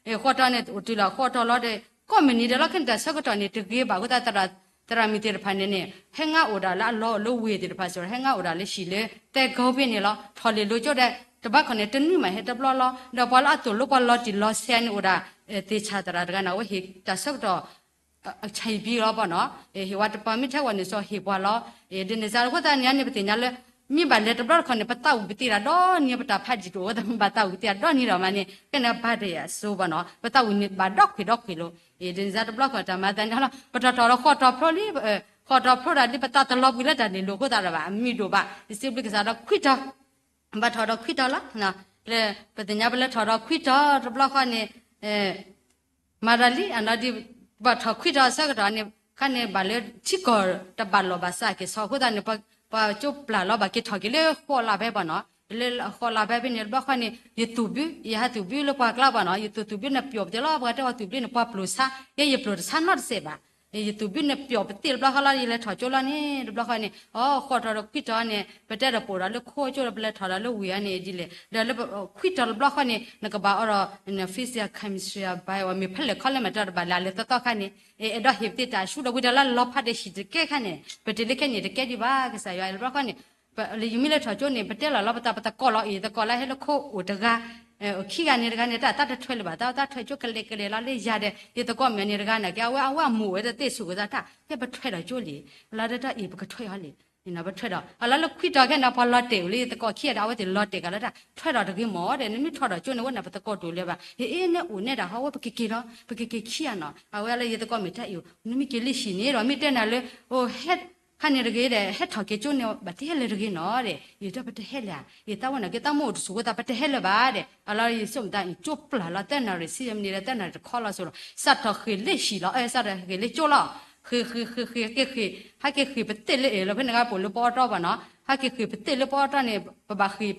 e kho to ne tu la kho to lo de ko mi ni de la ken da sa ko to ni te ge ba ko ta ra mi te ra pha ne ne he nga order la lo we de pha so he nga order le shi le te go bi ni lo tho le lo jo deတပတ်ခနဲ့တနည်းမှာဟဲ့တဘလောတော့ဘလာအတူလောကလောတီလောဆန်ဥဒါတေချာတရာကနာဝဟိတဆောက်တော့အချိုင်ပြီးတော့ပေါ့နော်ဟိဝတ်ပါမီထဝနေဆိုဟိဘွာလောဒီနေစားခွတာညနေပတင်ညလဲမြဘလက်တဘလခနဲ့ပတောက်ပတိရာတော့ညပတာဖတ်ကြည့်တော့ဘတောက်တိရတော့ညတော့မနေကနဘာတဲ့ရဆိုပါနော်ပတောက်နေဘာတော့ခိတော့ခိလို့ဒီနေစားတဘလခတာမတန်ဟလာပတတော်ခေါ်တော်ဖရိုလီခေါ်တော်ဖရိုဒါဒီပတာတလောပြီးလက်တယ်လို့ကိုတာရပါအမိတို့ပါဒီစိပလိကစားတော့ခွတာဘာထော်တော့ခွတာလားနော်လေပတင်ညဘလက်ထော်တော့ခွတာတဘလခနဲ့မာရလီအနာဒီဘာထော်ခွတာစကတော့နေခနဲ့ဘာလဲချီကောတဘလောဘာစာကေဆောခုတာနေပါကျုပ်လာလောဘာကေထော်ကေလေခေါ်လာပဲပါနော်လေခေါ်လာပဲနေဘာခနဲ့ YouTube ရဟာ YouTube လောပါကလာပါနော် YouTube နဲ့ပြောတယ်လောဘာတော့ YouTube နဲ့ပါပလူစာရေပလူစာနော်စေပါYouTube နဲ့ပြောတယ်ဘာခလာရေထော်ချိုလာနေဘာခနဲ့ခေါ်တော့ခွတာနဲ့ပတဲ့ရပေါ်လာလို့ခေါ်ချိုဘလက်ထော်လာလို့ဝီရနေဒီလေဒါလည်းခွတာဘာခနဲ့ငကဘာအော် physics chemistry bio မြေဖက်လက်ခလည်းမတော်ဘာလာလေတတော့ခနဲ့အဲ့တော့ဟိပတိတာရှုတော့ဝီဒါလာလောဖတ်တဲ့ရှိတဲ့ကဲခနဲ့ပတဲ့လက်ခနဲ့တကဲဒီပါကစားရဘာခနဲ့လေယူမီလက်ထော်ချိုနေပတဲ့လာလောပတာကောလောတကောလာဟဲလို့ခိုးဥတကာခိကနေတကနေတတ်ထွဲလပါတာထွဲကျုပ်ကလေးကလေးလာလေးရတဲ့ဒီတကောမြန်နေတကနေကြောက်ဝမူဝဲတဲ့ဆုကတာကဲပထွဲတော့ကျိုးလေလာတဲ့အေးပကထွဲရလေနဘထွဲတော့အလာလခွိတော့ကဲနဖလာတေလေတကောခိရတာဝဲတဲ့လော့တေကလာတာထွဲတော့တကယ်မောတဲ့နိထွဲတော့ကျိုးနေဝနပတကောတူလေပါအေးနဲ့ဦးနဲ့တာဟောဝပကကေတော့ပကကေခိရနော်အဝဲလေတကောမတဲ့ယူနမိကေလိရှိနေတော့မိတဲ့နာလေဟိုဟက်ခါနေရခဲ့တဲ့ဟက်ထော်ကေကျုံနေဘာတဲလေရခဲ့နော်တဲ့ဒီတော့ပတဲဟဲလာဒီတော့ဝနကေတမို့စုကတာပတဲဟဲလာပါတဲ့အလာရီစုံတိုင်းကျုပ်ပလာလာတဲ့နာရီစီမနေတဲ့တဲ့နာရီခေါ်လာဆိုတော့စတ်တော့ခေလက်ရှိလာစတ်တော့ခေလက်ကျိုးလာခေဟာကေခေပတဲလေလောဖနေကပိုလပေါ်တော့ပါနော် ha ke ke pete le po ta ne ba ke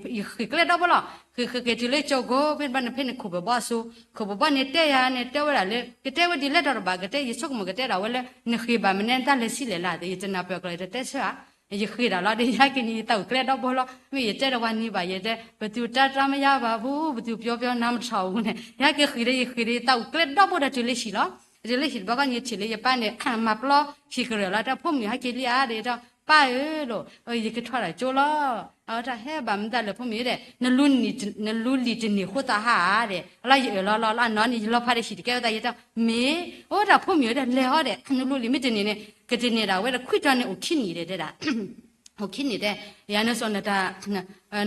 kle da ba la ke ti le cho go pen ban pen ko ba so ko ba ne te ya ne te wa le ke te wa di le da ba ke te yisok mo ke te da wa le ne ke ba menen ta le si le la de te na pe ko le te sa ye ke da la de ya ke ni ta kle da bo lo mi ye te da wa ni ba ye te ba tu ta ta ma ya ba bu ba tu pyo pyo na ma cha wu ne ya ke de ta kle da bo da ti le si lo ti le si ba ka ni ti le ye pa ne ma plo ki ke la ta phom ni ha ke li a de daป้าโลยก็ทอดโจล้อเอาถ้าแห่บำได้เลยพวกมีเด้นรุ่นลีจินี่หัวตาหาเด้อะไรล้อน้อนนี่เราพาได้สิแก้วได้ยังมีโอ้ถ้าพวกมีเด้แล้วเด้นรุ่นลีไม่จินี่เนี่ยก็จินี่เราเวลาคุยกันเนี่ยโอเคนี่เด้ด่าโอเคนี่เด้ยานะส่วนน่ะ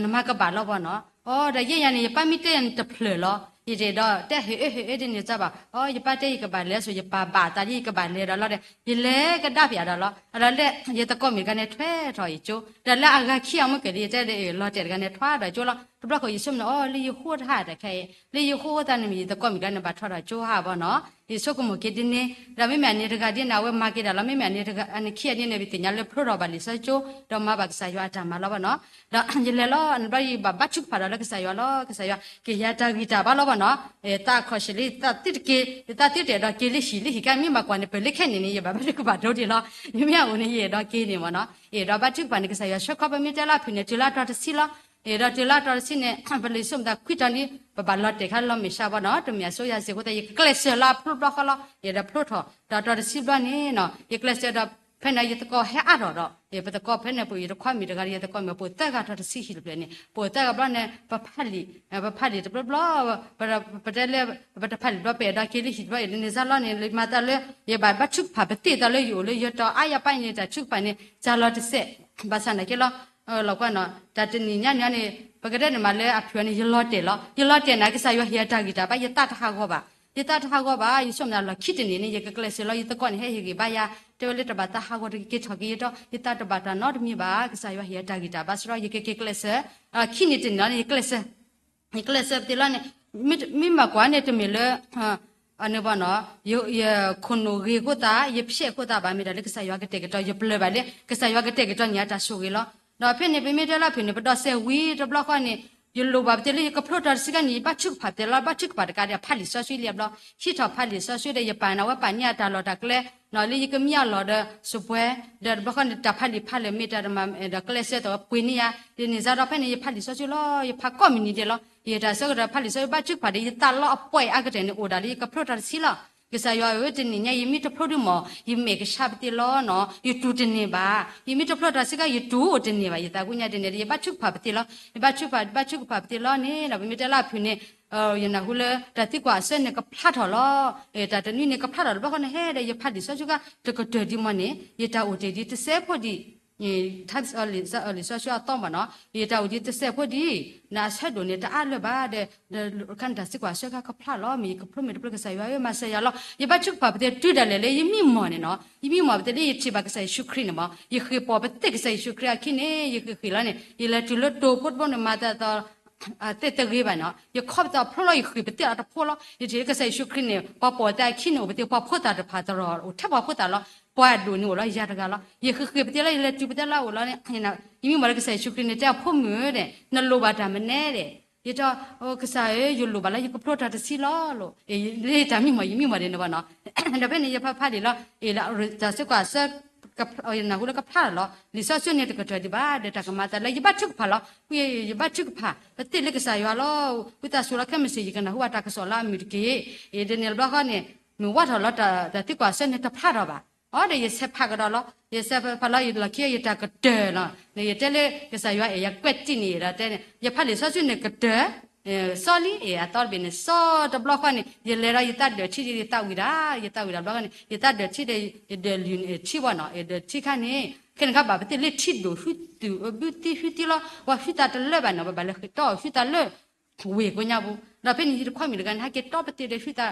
นมาก็บาดแล้วบ่เนาะโอ้แต่ยันนี่ป้ามีเต้นตะเพลอล้อยีเดอแต่เฮ้เดนี่จ้าบ่อ๋อยีป้าเต้ก็บาดแล้วsoยีป้าบาดตานี่ก็บาดแล้วเด้ยีเล่ก็ดาบยาดแล้วแล้วเล่ยีตะก็มีกันเนี่ยแท้ถอยจูแต่ละอาขี้เอามาเกิดยีจะได้รอเจ็ดกันเนี่ยทว่าได้จูแล้วทุกคนก็ยิสมเนาะอ๋อลีโคตรหาแต่ใครลีโคตรนั่นมีตะก็มีกันเนี่ยบาดทว่าจูหาบ่เนาะยีสุกมุกิดินี่เราไม่แม่นี่ตะกะดินาเวมากิดเราไม่แม่นี่ตะกะอันนี้ขี้นี่เนี่ยบิติญาเลพรอบัลิซะจูเรามาบักสายว่าจามาแล้วบ่เนาะแล้วยีเลล้ออันบ่บัดชุกพาแล้วก็สายว่าล้อก็สายว่ากิยาตากิตาบ่แล้วบ่เนาะตาขอสิลิตาติดเกตาติดเดอกิลิสิลิกันมีมากว่าเนี่ยเปลิแค่นี่อย่าบัดก็บัดโดดิล้อมีมีเอาเนี่ยดอกินี่บ่เนาะดอบัดชุกปานก็สายว่าชอบไปมีแต่ละพิเนี่ยจุลาตอสิล้อเราจุลาตอสิเนี่ยบลิสมตาคุยตอนนี้บัดลอเตคันลอมิชาบ่เนาะตมีโซยาสิก็แต่ยกเลเซลาพลุดเขาล้อดอพลุดทอตอสิบ่นี่เนาะยกเลเซดอเพนยตะก็เฮอะรอปะตะก็เพนปุยตะความมีตะกะยตะก็มปุตะกะทอสิหิลเปนี่ปุตะกะบลเนี่ยปะพัลีตะบลปะเตเลปะตะพัลีบ่เปดอกิลิหิบ่นี่ซาลอนี่มาตะเลยยบาบัชุกพาปะติตะเลยอยู่เลยยตออายะปะนี่ตะชุกปะนี่จาลอตะเซบาซานะเกลอเราก็เนาะตะตินี่ญะนี่ปะกะเดนมาเลยอะพยนี่ยลอเตลอยลอเตนะกะซายอเฮตะกิตาปะยตะทะก็บายตาทะก็บายิสมนะลอคิดนี่นี่ยกะกะเลเซลอยตะก็นี่เฮกิบายาเตวเลตบาตาฮาก็กิทอกิตอยตาตบาตานอดมีบากะซายอเฮตะกิตาบาสรอยกะกะเลเซคินี่ตินะนี่กะเลเซติลอนี่มิมากว่าเนี่ยตมีเลอันนี้บ่เนาะยคนโนรีก็ตายเพียก็ตาบามีดาเลกะซายอกะเตกะตอยเปลบาเลกะซายอกะเตกะตอญาตาโซกิลอเนาะเพ่นี่เปมีเดลาเพ่นี่บ่ดอเซวีตบลอก็นี่ยลูบาเตลีก็พลอดสิกันนี่บัชุกพาเตลาบัชุกพาตะกะเดพาลิซอซุเลียบลอชิทอพาลิซอซุเดยปานะว่าปาญาตาลอตะกเลนอลีก็มียลอเดสุเปเดบ่คันตะพาลิพาเลมีตะมาเดกเลเซตอปุยนี่ยาดินี่ซาดอเพนี่พาลิซอซุลอยพาก็มีนี่เดลอยตาซอกะพาลิซอบัชุกพาเดยตาลอป่วยอากะเตนี่โอดาลีก็พลอดสิลอกะซายอเวตินี่ยยมีตะพลอดมอยเมกะชาบติลอเนาะยตูตินี่บายมีตะพลอดสิกะยตูโอตินี่บายตากุญญาตินี่ยบัชุกพาปติลอบัชุกพาปติลอนี่นะมีตะลาพินี่ยนะฮูเลตะติกว่าเส้นเนี่ยก็พลาดถอลอตะตะนี่เนี่ยก็พลาดถอลบ่คันเฮได้ยพาดิซอจุกะตะกะเตดิมันนี่ยตาโอเตดิตะเซพอดีทัสอลิซอชัวต้องบ่เนาะยตาโอดิตะเซพอดีนะซะโดเนี่ยตะอะเลบาเดคันตะสิกว่าเซกะก็พลาดลอมีก็พรมีตะปะกะไซวามาเซยาลอยบัชุกพาปติตุดะเลยมีหมอเนี่ยเนาะยมีหมอปติยจิบะกะไซชุครีนะมอยคือปอปติกะไซชุครีอะคินี่ยคือละเนี่ยยละตุลโตพดบ่เนี่ยมาตะตอเตะกีบานะยขอบตาพลอยคือไปเตะตาพลอยเจก็ใส่ชุครีเนี่ยพอปอดได้ขี้หนูไปเตะพอพูดตาจะพาตลอดโอ้ถ้าพอพูดตาแล้วปอดดูนี่โอ้แล้วยาตะกาแล้วยคือไปเตะแล้วเลยจุไปเตะแล้วโอ้แล้วเนี่ยเห็นนะยิ่งมาก็ใส่ชุครีเนี่ยจะพ่อมือเนี่ยนั่นโลบาตามันแน่เนี่ยยจะโอ้ก็ใส่ยูโลบาแล้วยก็พลอดตาจะสิล้อโลเลยจามีมาเดี๋ยวนะวะเนาะเดี๋ยวเป็นเนี่ยพาดีแล้วแล้วจะสักกว่าสักกับนะฮู้แล้วก็พลาดแล้วลิซอซุเนี่ยตะกะตดิบาเดตะกะมาตะเลยยบัชุกพาแล้วยบัชุกพาปติเลกะสายว่าแล้วอุตาสุรคะมะสิกันนะฮู้ว่าตะกะสอลามิดเกเดเนลบก็เนี่ยมีว่าถอแล้วตะติกว่าเส้นเนี่ยตะพลาดแล้วบ่อ๋อเดยเสพพากะดอแล้วยเสพพาแล้วยละเคียยตะกะเตแล้วเนี่ยยเตเลกะสายว่ายกวดจินี่ละเตยพาลิซอซุเนี่ยกะเตซอลีอะตอร์บินซอตบล็อกนี่ยเลรายตาเดชิดิตาวิดาบล็อกนี่ยตาเดชิเดลินชิวะเนาะเดชิคันนี่เคนครับบาปติเลชิดูฟิตูบิติฟิติลว่าฟิตาตะเลบานะบาเลตอฟิตาเลเวกญาบุเราเป็นที่ความมีกันถ้าเกิดตอปติเดฟิตา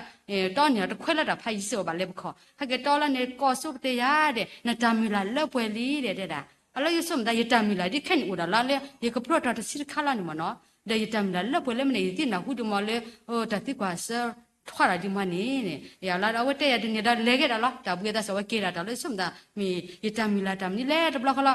ตอนเนี่ยตะควละดาไผเสอบาเลบขอถ้าเกิดตอละเนี่ยกอสุปติยาเดนะตามิลาเลปวยลีเดดาอะไรอยู่สมได้ยตามิลาดิเคนอุดาลาเลยยก็โปรตตะสิคาลานี่มเนาะเดี๋ยวจำได้แล้วพอเล่มนี้ที่น่าพูดมาเลยโอ้แต่ที่กว่าเสือทว่าอะไรมานี่เนี่ยอย่าละเอาไว้แต่ยันเนี่ยได้เล็กได้ละแต่บุญได้สวัสดิ์ได้เลยสมได้มีจำมีละจำนี่แหละแต่เราก็ละ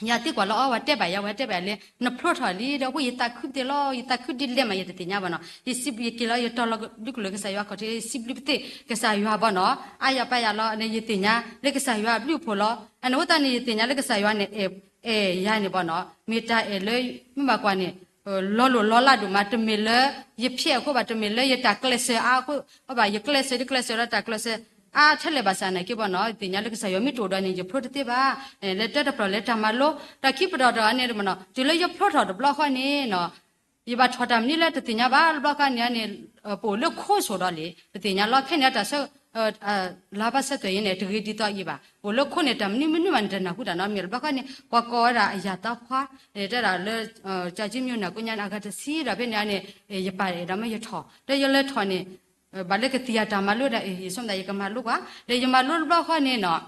nhà tiếc quá lo vắt bẻ ya vắt bẻ lên nó pro thọ đi đâu có gì ta cứ đi lo ta cứ đi lên mà vậy thì nhà bọn nó thì ship gì kia lo vậy cho lo lúc cái sai vắt có thể ship đi bứt cái sai vắt bọn nó ai ya phải ya lo này vậy thì nhà lấy cái sai vắt lúc phô lo anh nói ta này thì nhà lấy cái sai vắt này ya này bọn nó mi ta lấy mi mà quan này lo la đủ mà tụi mình lấy vậy phía của bà tụi mình lấy vậy ta class của bà vậy class đó ta class thế là bà sáng này cái bọn nó thì nhà cái sai mi trộn đó này giờ pro thế ba lấy tới đó lấy tham malo ta khi bắt đầu anh này mà nó chỉ lấy giờ pro thọ được lo khoa này nó giờ bà thọ đam này lấy thì nhà bà lo cái này bộ lấy khô số đó lấy thì nhà lo cái này ta sẽ là bà sẽ tới này từ đi tới bà bộ lấy khô này đam này mình mình trên nào cũng đã nói miệng bà cái này qua coi ra giờ ta khoa để đó là lấy cho chim nhiều nào cũng nhà cái gì là bên này giờ bà đó mới giờ thọ đây giờ lấy thọ này bà lấy cái tia đam malo đó xong đây cái malo quá để giờ malo bà cái này nó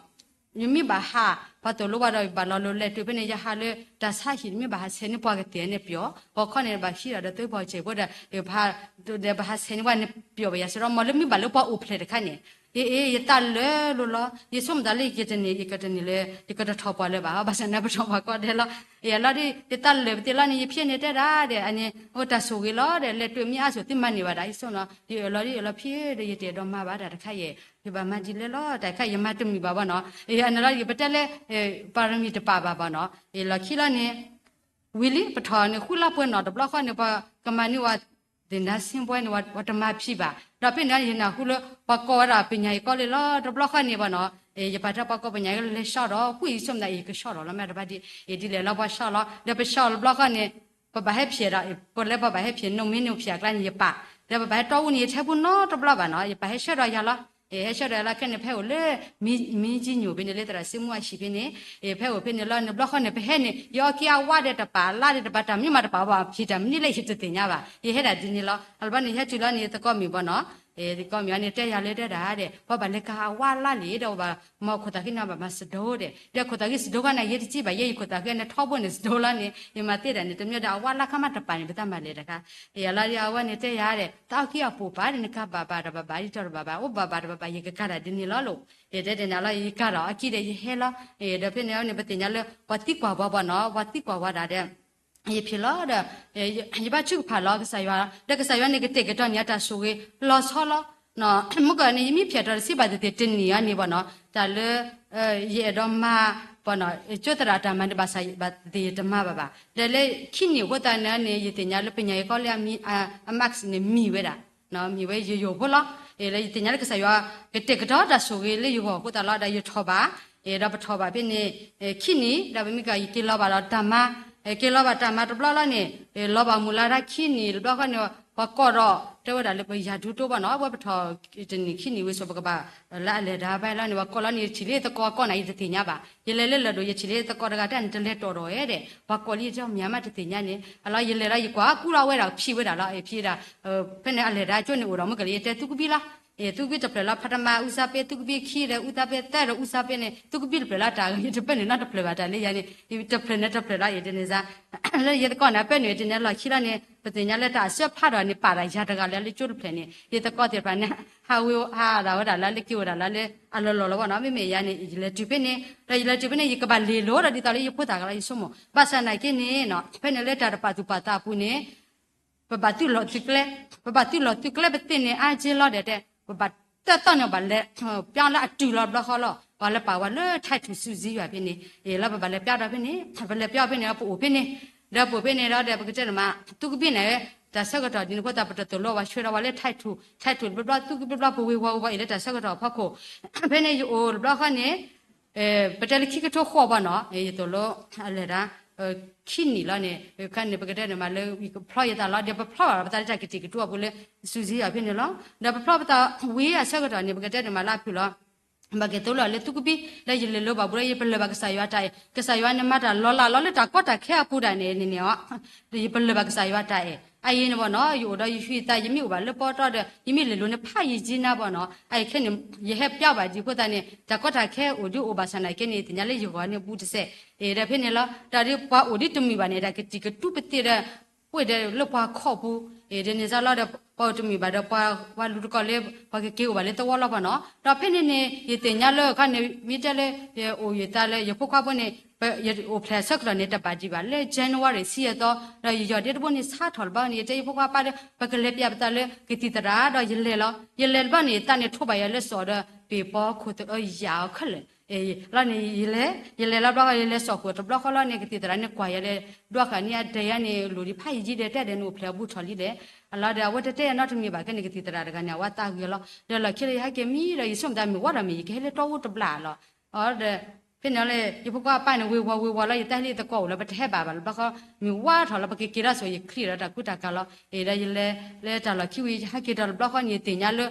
nhưng mi bà ha bà tổ lúc đó bà lo lấy tụi bên này giờ ha lấy ta sai hiện mi bà xem ni bao cái tiền này biểu bà con này bà khi là tôi bao chế bà để bà xem qua này biểu bây giờ mà lấy mi bà lấy bao úp lên cái này ta lấy lo giờ xong đó lấy cái này lấy thọ bà lấy bà xem này bà thọ bà có để lo là đi ta lấy thì là này phía này ra để anh ấy ta suy lo để lấy tụi mi ăn số tiền mà này bà đấy xong nó là phía để để đó mà bà đã khai vậy thì bà mà chỉ lấy lo tại khai mà tụi mi bà nó anh nói bây giờ lấy paramit bà nó là khi là này Willie bắt đầu này khula bữa nó đập lo khoan này bà cái mà nàyว่าđến đó xem bữa nàyว่าทำมาพี่บ่าเราเป็นอะไรนะkhula bà coi raเป็นไงก็เลยlo đập lo khoan này bà nó giờ bàถ้าbàก็เป็นไงก็เลยชอบเราคุยสมได้ก็ชอบเราแล้วแม่เราดีดีเลยเราบ่ชอบเราเดี๋ยวไปชอบđập lo khoan này bàให้เพียらพอแล้วbàให้เพียนมเพียกันยี่ป่าเดี๋ยวbàให้ตัวนี้ใช้บุญเนาะđập lo bà nó bàให้ชอบเราอย่างละชอบเราแค่เนี่ยเพื่อเลยมีจีนอยู่เป็นเลยแต่ละสิ่งว่าชีเป็นเนี่ยเพื่อเป็นเนี่ยเราเนี่ยบล็อกเขาเนี่ยไปให้เนี่ยยอกี้เอาว่าเดี๋ยวจะป่าล่าเดี๋ยวป่าทำนี่มาจะป่าว่าพี่ทำนี่เลยหิบจะตีเนี่ยว่ะให้ได้จีนเราอันบ้านนี้ให้จุฬาเนี่ยตะก้อมีบ่เนาะก็มีอันนี้แต่ยาเลยได้เด้เพราะบัดเลยก็ว่าล่าเลยเดี๋ยวว่ามาคนตากินน่ะแบบมาสะดวกเดี๋ยวคนตากินสะดวกกันน่ะยี่ที่บ่ยี่คนตากินเนี่ยท้อบนเนี่ยสะดวกแล้วเนี่ยยังมาเตะเนี่ยตัวเนี่ยเดี๋ยวว่าล่าข้ามาตะปานเนี่ยไปตามมาเลยนะคะอะไรเดี๋ยวว่าเนี่ยแต่ยาเด้ตาขี้เอาปูปาเนี่ยค่ะบาที่จอดบาโอ้บายี่ก็กระดาษนี่ล้อลูกเดี๋ยวเนี่ยเรายี่กระดาษขี้เดี๋ยวเฮล่ะเดี๋ยวเป็นเนี่ยไปตีเนี่ยเลยวัดที่กว่าบ่เนาะวัดที่กว่าว่าได้ยี่พี่ล้อเด้ยี่บ้าชื่อผ่าล้อก็ใส่ว่าเด็กก็ใส่ว่าเนี่ยก็เตะก็ตอนนี้ตาสูงล้อซ้อล้อเนาะเมื่อก่อนนี่มีเพียรสิบาทเต็มนี่อันนี้บ่เนาะแต่เลยเยดอมาบ่เนาะจุดระดับมันบาใส่บาเดียดมาบ่เดี๋ยวเลยขี้เหนียวก็ตอนนั้นเนี่ยยี่ติญาเลยเป็นยังก็เลยมีมักซ์เนี่ยมีไว้ละเนาะมีไว้อยู่บ่ล่ะเลยยี่ติญาเลยก็ใส่ว่าก็เตะก็ตาสูงเลยอยู่ก็ตลอดได้อยู่ทบาเราไปทบาเป็นเนี่ยขี้นี่เราไม่มีก็ยี่กิโลบาทตามากิโลบาทตามาตัวละเนี่ยโลบามูลาขี้นี่แล้วก็เนี่ยว่าก็รอแต่ว่าเราไปยาดูตัวบ้านเนาะว่าไปทอจะนี่ขี้นี่วิศวกรรมละเลยได้ไปแล้วเนี่ยว่าก็แล้วนี่ชิลิตะก็ไหนจะตีเนี้ยบ่ยันเลยดูยันชิลิตะก็ระดับนั้นจะเล็ดตัวรอยเด้ว่าก็นี่เจ้าเมียมาจะตีเนี้ยนี่อะไรยันเลยอีกว่ากูเราไว้เราพี่ไว้เราพี่เราเป็นอะไรได้จนเนี่ยเราไม่ก็เลยแต่ทุกปีละทุกปีจะเปล่าพัฒนาอุตสาหะทุกปีขี้เลยอุตสาหะแต่เราอุตสาหะเนี่ยทุกปีเปล่าตาจะเป็นเนี่ยน่าจะเปล่าตาเลยยันนี่จะเปล่าเนี่ยจะเปล่าอย่างนี้จ้ะแล้วยันก่อนนะเป็นเนี่ยเนี่ยเราขี้ละเนี่ยเป็นเนี่ยเลยตาเสื้อผ้าเราเนี่ยป่าอะไรชาติกันแล้วจุดเปล่าเนี่ยยันตะก้อเดี๋ยวไปเนี่ยหาเราแล้วเลยคิวเราเลยอะไรเราว่าเนาะไม่ยันนี่เลยจุดเป็นเนี่ยเราจุดเป็นเนี่ยยิ่งกับบัลลีโลเราดิตาเลยยิ่งพูดต่างกันยิ่งสมภาษาไหนกันเนี่ยเนาะเป็นเนี่ยเลยตาปัจจุบันตาปูเนี่ยปัจจุบันตุกเล่เป็นเนี่ยอาเจลเราเด็ดปัจแต่ตอนนี้บัลเล่เปียละจุลบล็อกเขาละบัลเล่ป่าวเลยไทยถูสุจีแบบนี้แล้วบัลเล่เปียแบบนี้บัลเล่เปียแบบนี้ปูแบบนี้แล้วปูแบบนี้แล้วเดี๋ยวก็จะมาตุกแบบนี้แต่สักตอนนี้พอตาปตัวโลว่าช่วยเราว่าเล่ไทยถูบล็อกตุกบล็อกปูวิวว่าอีเล่แต่สักตอนพ่อโคแบบนี้อยู่บล็อกเขาเนี่ยปัจจัยขี้กระทบข้อบ้านเนาะตัวโลอะไรนะขี้นี่แล้วเนี่ยกันเนี่ยปกติเนี่ยมาเลยพลอยตาละเดี๋ยวพลอยตาจะกิจกิจตัวกูเลยสุจีอ่ะพี่เนี่ยละเดี๋ยวพลอยตาวิ่งสักตอนเนี่ยปกติเนี่ยมาลาพี่ละบางทีตัวเราเลยทุกปีเลยยินเลยลูกบ้าบุรีเป็นเลยบางสายว่าใจก็สายว่าเนี่ยมาแต่ล้อเลยตาก็ตาแค่พูดได้เนี่ยว่ะเลยเป็นเลยบางสายว่าใจไอ้เนี่ยบ่เนาะอยู่ได้อยู่แต่ยังมีว่าเลยปอตอเด้ยังมีเลยรู้เนี่ยพายจีน่าบ่เนาะไอ้แค่เนี่ยยังให้เปียบไปดีพวกตาเนี่ยตาก็ตาแค่อุดิอุบาสนาแค่เนี่ยเนี่ยเลยอยู่ว่าเนี่ยพูดเสเดี๋ยวเพิ่นเนี่ยละแต่ที่ว่าอุดิตุมีว่าเนี่ยได้ก็จิกตุปติเด้ ပွေတဲ့လောက်ပွားခော့ဘူးဒီနေ့စားလာတဲ့ပေါ်တမီပါတော့ပွားဝါလူကလေးပါကေကိုပါလေတော့လောက်ပါနော်တော့ဖိနေနေဒီတင်ညာလောက်ခနဲ့မိတက်လေအိုရတာလေရပုတ်ကပွနေအိုဖလက်ဆက်ရနေတဲ့ပါကြီးပါလေဇန်နဝါရီစီရတော့ရတဲ့ဘုန်စားထော်ပါနေတဲ့ပုတ်ကပါလေပကလေးပြပတလေကတိတရာတော့ရလေလောရလေပါနေတန်ထုတ်ပါရလေစောတော့ပေပေါ်ခုတော့ရောက်ခလေလာနေရလေလာတော့ရလေစောခုတော့ဘလခလာနေကတိတရာနေကွာရလေတော့ခါနေတရနေလူဒီဖိုင်ကြီးတဲ့နိုဖလက်ဘူးထော်လိလေအလာဒါဝတ်တဲ့နောက်တမီပါကနေကတိတရာကညာဝတ်တာကြီးလောဒါလခေရဟကေမီရယဆုံတမီဝရမီခဲလေတော့ဝတ်ပလာလောအော်တဲ့ဖိနေလေဒီဘကပိုင်နဝေဝလာရတဲ့လေတကောလဘတဲ့ပါပါဘကမီဝါထော်လဘကေကိရဆိုရခရီရတာကုတာကလောဒါရလေတာလခိဝီဟကေတလဘခနေတင်ညာလ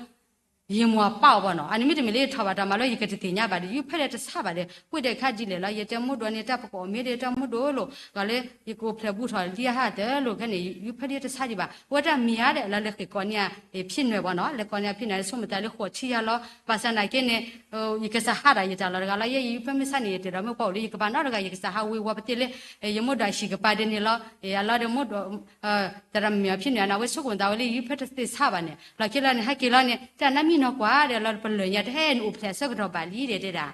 ရေမွာပေါ့ပါနော်အနိမိတမီလေးထားပါတာမလို့ရကတိညာပါတယ်ယူဖက်တဲ့တဆပါတယ်ပွေတဲ့ခါကြည့်လေလားရတဲ့မွတ်တော်နေတဲ့ပကောမေတဲ့တမွတ်တော်လို့ကလည်းရကိုဖက်ဘူးထော်လီဟာတဲ့လို့ခနဲ့ယူဖက်တဲ့တဆကြီးပါဝတ်တာမီရတဲ့အလားလက်ကောညာဖြစ်နေပါနော်လက်ကောညာဖြစ်နေဆုံးမတလေးခေါ်ချီရလောပါစနာကင်းနေဟိုရကစားဟာရကြလာကလည်းရယူဖက်မစနေတဲ့တော့မပေါ့လေကပါနော်ကရကစားဟာဝေဝပတိလေရမွတ်တာရှိကပါတယ်နေလောအလားတဲ့မွတ်တော်တရမီဖြစ်နေနာဝဲဆုကွန်တာဝလေးယူဖက်တဲ့ဆပါနေလာကလာနေဟကလာနေတနမီနော်ကွာတဲ့လောပလရတဲ့ဥပလက်စကတော့ပါလီတဲ့တာ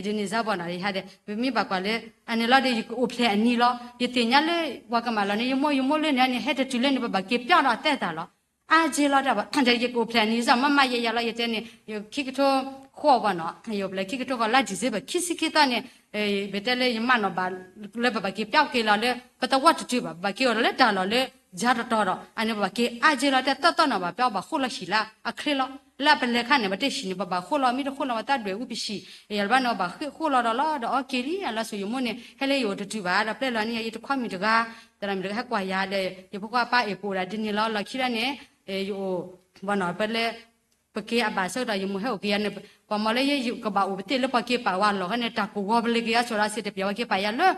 ဒီနေ့စားပေါ်လာရတဲ့မိဘကလည်းအနေလာတဲ့ဥပလက်အနီလောဒီတင်ညာလေဝကမလာနေယမိုလေနေဟဲ့တဲ့တူလေနေပါကေပြောင်းတော့တဲ့တာလောအာဂျီလာတာပါတဲ့ဥပလက်နီစမမရရလာရတဲ့နေခိကတိုခေါ်ပါနော်ယောပလက်ခိကတိုကလာဂျီစေဘခိစီခိတာနေဘယ်တဲ့လေယမနော်ပါလေပါကေပြောင်းကေလာလေပတဝတ်တူပါကေရောလေတာလောလေဂျာတော်အနေပါကေအာဂျီလာတဲ့တတ်တော့နော်ပါပြောင်းပါခုလရှိလားအခရီလောလာပလက်ခနဲ့မတက်ရှင်ဘာခိုလာမီခိုလာမတတ်တွေဥပရှိရလဘနောဘာခိုလာတော့တော့ကီရီလာဆိုယမနဲ့ဟဲလေယောတူပါပလက်လာနေရတခွမီတကားတရမီတကားကွာရတဲ့ဒီဘကပါအပူရာဒီနီလာခိရနဲ့ယောဘာနော်ပလက်ပကေအဘာဆောတာယမဟဲကေနဲ့ပမလေးယကဘာဥပတိလပကေပါဝါလောနဲ့တကူဝဘလေကေဆိုရာစစ်တပြောကေပါရလော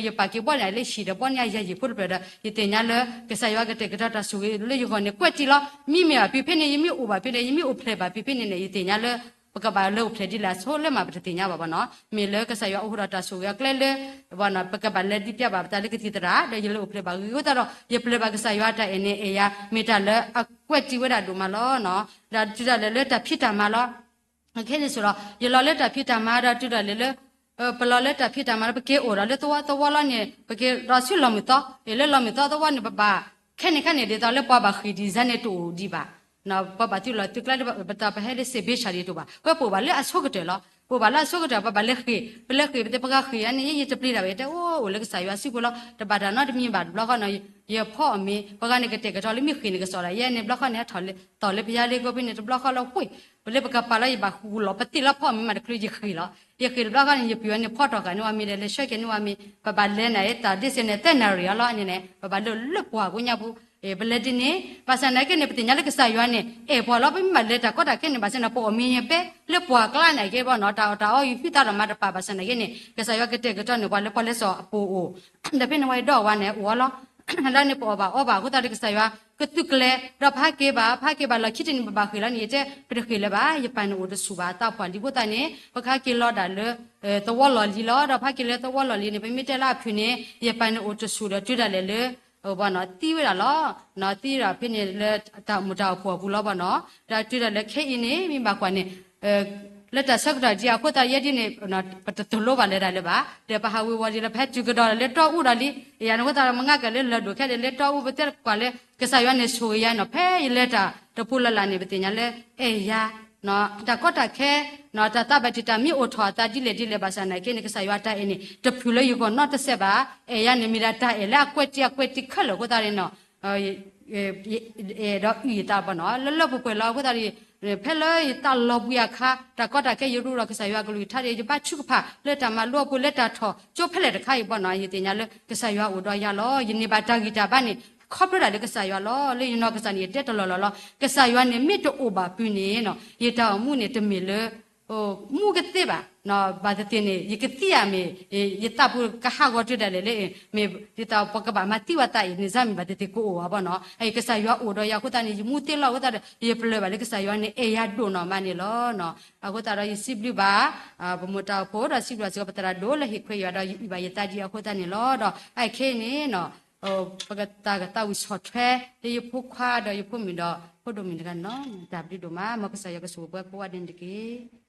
ရပါကေပေါ်လေရှိတယ်ပေါ်ညာရရဖို့ပြတဲ့ရတင်ညာလေကစားရကတဲ့ကတာဆူလေရခနဲ့ကွက်တီလာမိမပြဖိနေယမိဥပါဖိနေယမိဥဖလေပါဖိဖိနေနေရတင်ညာလေပကပါလို့ဖလေဒီလာဆိုလေမှာပတင်ညာပါနော်မေလေကစားရဥဟရတာဆူရကလေလေဘာနာပကပါလေဒီပြပါတလေကတိတရာလေရလို့ဖလေပါယူတော့ရဖလေပါကစားရတဲ့အနေအေယာမေတာလေအကွက်တီဝဒဒူမလောနော်ဒါတူတယ်လေတဖြစ်တာမလောခဲနေဆိုတော့ရလောလေတဖြစ်တာမှာတူတယ်လေပလာလက်တာဖြစ်တာမှာပကေအော်ရလေတော့လာနေပကေရာဆုလမီတော့လေလမီတော့တော့နေပါခဲနေလေတော့လေပွားပါခီဒီဇန်နေတူဒီပါနော်ပပတူလာတူကလာဘတာပဟဲလေစေဘေရှာရီတူပါပပပါလေအဆုကတယ်လားပပါလာဆုကတယ်ပပါလေခီပလက်ခီပကခီအနေရတပလီတာပဲတဲ့အိုးလေကစားရစီကိုလားတပါတာနော်တမြင်ပါဘလောကနော်ရဖော့အမေပကနေကတဲ့ကတော့လေမိခီနေကစော်လာရဲနေဘလောကနဲ့ထော်လေတော်လေပြားလေးကိုပြနေဘလောကလောက်ပွေဘလေပကပါလိုက်ပါခူလောပတိလာဖော့အမေမတခရီခီလားရခေဘလောကနဲ့ရပြနေဖော့တော့ကနဝမီလေရှက်ကနဝမီပပလဲနေတာဒစ်စနေတဲ့နာရီလောအနေနဲ့ပပလွတ်ပွားကိုညဘူးဘလက်တင်နေပါစနာကနေပတင်ညာလက်ကစားရွာနေဘောလောပိမလက်တာကောတာကနေပါစနာပေါ်အမင်းရပဲလက်ပွားကလာနိုင်ခဲ့ဘောနော်တာအော်ယူဖိတာရမတပါစနာကနေကစားရွာကတဲ့ကတော့နေဘာလက်ပေါ်လက်စောအပူအိုဒါပင်ဝိုင်တော့ဝါနေဝါလောလာနေပေါ်ပါအော်ပါကိုတာကစားရွာကတုကလေရဖာကေပါလခိတင်ဘာခေလာနေတဲ့ပြခေလပါယပန်အိုဒဆူပါတာပွားဒီကိုတာနေပခါကေလောဒါလေတော့လော်လီလောရဖာကေလေတော့လော်လီနေပြမိတဲလာဖြူနေယပန်အိုဒဆူတော့ကျွတ်တယ်လေဘာနော်တီးရလားနော်တီးရဖြစ်နေလေတာမတော်ဖို့ဘူးလို့ဘာနော်ဒါတွေ့တယ်လေခဲအင်းနေမိမကွာနေလက်တဆက်တာကြီးအခုတရည်နေနော်ပတလို့ပါလေတယ်လေပါတဲ့ပဟာဝေဝါကြီးလေဖက်ကျူကတော့လေတော့ဥတာလီရန်ကတာမငါကလေလက်တို့ခဲလေတော့ဥပတဲ့ကွာလေကစားရနေဆိုရနော်ဖဲလက်တာတပူလလာနေပတင်ညာလေအေးယာနော်တကောတာခဲနော်တတပတိတမြေအိုထွာတာကြီးလေဒီလေပါစနိုင်ကိနေကစားရတာအင်းနေတဖြူလေယူကောနော်တစ်ဆက်ပါအေးယာနေမီတာတာအေးလာကွက်တိခက်လို့ကိုတာရင်နော်တော့ဤတာပါနော်လပပွေလောက်ကိုတာရီဖဲလေတာလောပူရခါတကောတာခဲယူရကစားရကလူထားရပါချုဖာလက်တာမလောပူလက်တာထောကျိုးဖဲလေတခါရပါနော်ရတင်ညာလေကစားရအိုတော့ရလောယနေပါတာဂီတာပါနေခေါပရလေကစားရလောလေယနောကစားနေတဲ့တလောကစားရနေမြစ်တိုဘာပြင်းနေနော်ရတောင်မှုနေတမီလေမူကတဲ့ပါနော်ဘာတဲ့နေရကတိယမေရတပူကဟာဂောတတယ်လေမေဒီတော့ပကဘာမတိဝတိုင်နေစမ်းဘာတဲ့ကိုဝါဘောနော်အဲကစားရအိုတော့ရခုတနေမူတေလောက်တဲ့ရပလေပါလေကစားရနေအေရဒိုနော်မနေလောနော်အခုတရစီဘလူပါဘမတာဖို့ရစီဘလူစကပတရာဒိုလေခွေရတော့ဘာရတကြီးအခုတနေလောတော့အဲခဲနေနော် ปกตากตาวิชอแท้เดี๋ยวพวกควาเดี๋ยวพวกมีดอกพวกดมีกันเนาะดับดิโดมามันก็ใส่ยากระสูบพวกเด่นตะกี้ เ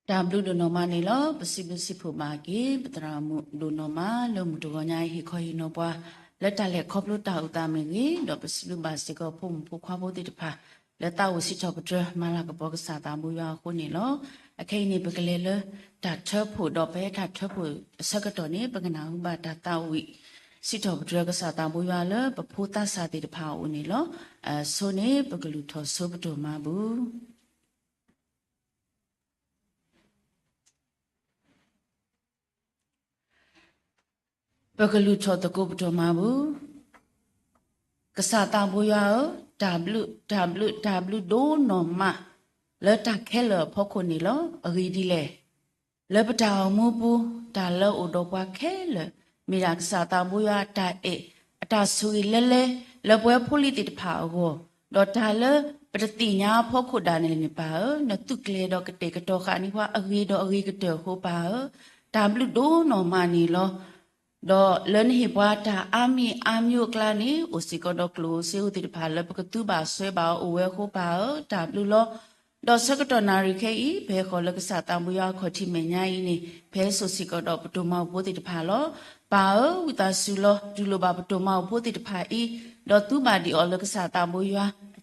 တာဘလူဒိုနော်မနေလောပစီပစီဖို့မာကေပတရာမှုဒိုနော်မလုံမှုတောညာဟိခေါ်ဟိနောပွားလက်တလက်ခေါပလို့တာဥတာမင်းကြီးတော့ပစီလူပါစီကောဖုံဖုခွာဖို့တိတဖာလက်တာဝစီချောပတရမလာကဘောကစားတာဘူးရခုနေလောအခိနေပကလေးလတာထဖို့တော့ပဲတာထဖို့စကတော်နေပကနာဥပါတာတာဝိစီချောပတရကစားတာဘူးရလပဖိုးတာစာတိတဖာဦးနေလောဆိုနေပကလူထောဆိုပတော်မှာဘူးပကလူချောတကုပတော်မှာဘူးကစားတာဘူးရw ဒိုနော်မလက်တခဲလဖို့ခုနေလောအဂီဒီလေလက်ပတောင်မူပူဒါလောအိုတော့ကွာခဲလမိရာကစားတာဘူးရတာအတာဆူလဲလဲလပွဲဖိုလီတိတဖာအောဒေါ်တာလပတတိညာဖို့ခုဒါနေနေပါနတုကလေတော့ကတေကတော့ခါနိဝအဂီတော့အဂီကတဲ့ဟိုပါw ဒိုနော်မနီလောတော့လန်ဟိဘွာတာအာမီအာမျိုးကလာနေအိုစီကတော့ကလိုစီဦးတိတဖာလပကတူပါဆွဲပါအိုဝဲခိုးပါw လောတော့စကတော့နာရီခဲဤဘဲခေါ်လကစားတမှုရခေါ်တိမညာဤနေဘဲဆိုစီကတော့ပတူမောက်ဘိုးတိတဖာလောပါဝတာဆူလောဒူလိုပါပတူမောက်ဘိုးတိတဖာဤတော့သူပါဒီအော်လကစားတမှုရ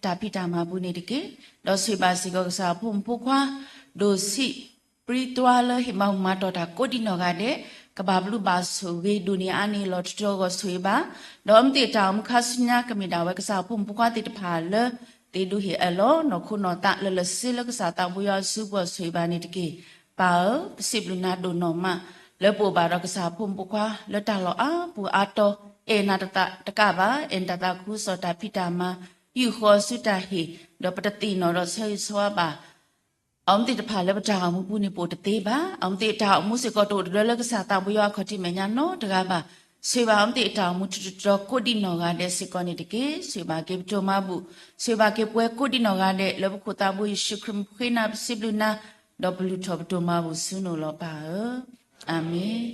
တာပိတာမှာဘူးနေတကေတော့ဆွေပါစီကစားဖုံဖုခွာဒိုစီပရီတွာလဟိမောက်မာတော့တာကိုဒီနော်ကတဲ့ကဘာဘလူပါဆူဝေဒူနီအနီလော်တောကိုဆွေပါတော့မတိတောင်ခါစညာကမိတာဝဲကစားဖုံဖုခွာတိတဖာလတေဒူဟီအလောနခုနောတာလလစီလကစားတာဘူးရစုပေါ်ဆွေပါနေတကေပါပစိဘလူနာဒိုနော်မလေပိုပါတော့ကစားဖုံဖုခွာလတလောအာပူအာတောအေနာတတကပါအန်တတခုစောတာဖိတာမယူခောစုတာဟီတော့ပတတိနော်တော့ဆွေဆွာပါအောင်တိတဖာလည်းပတာမှုပူနေပိုတသေးပါအောင်တိတာမှုစကတော့ဒလကစားတာဘူးရခတိမညာနော်တကားပါဆွေပါအောင်တိတာမှုတော်ကိုဒီနော်ကတဲ့စကောနေတကေဆွေပါကေပတိုမဘူးဆွေပါကေပွဲကိုဒီနော်ကတဲ့လဘခုတာဘူးယေရှုခရစ်ခိနာပစိဘလနာဒဘလူထောပတိုမဘူးဆုနိုလောပါအာမင်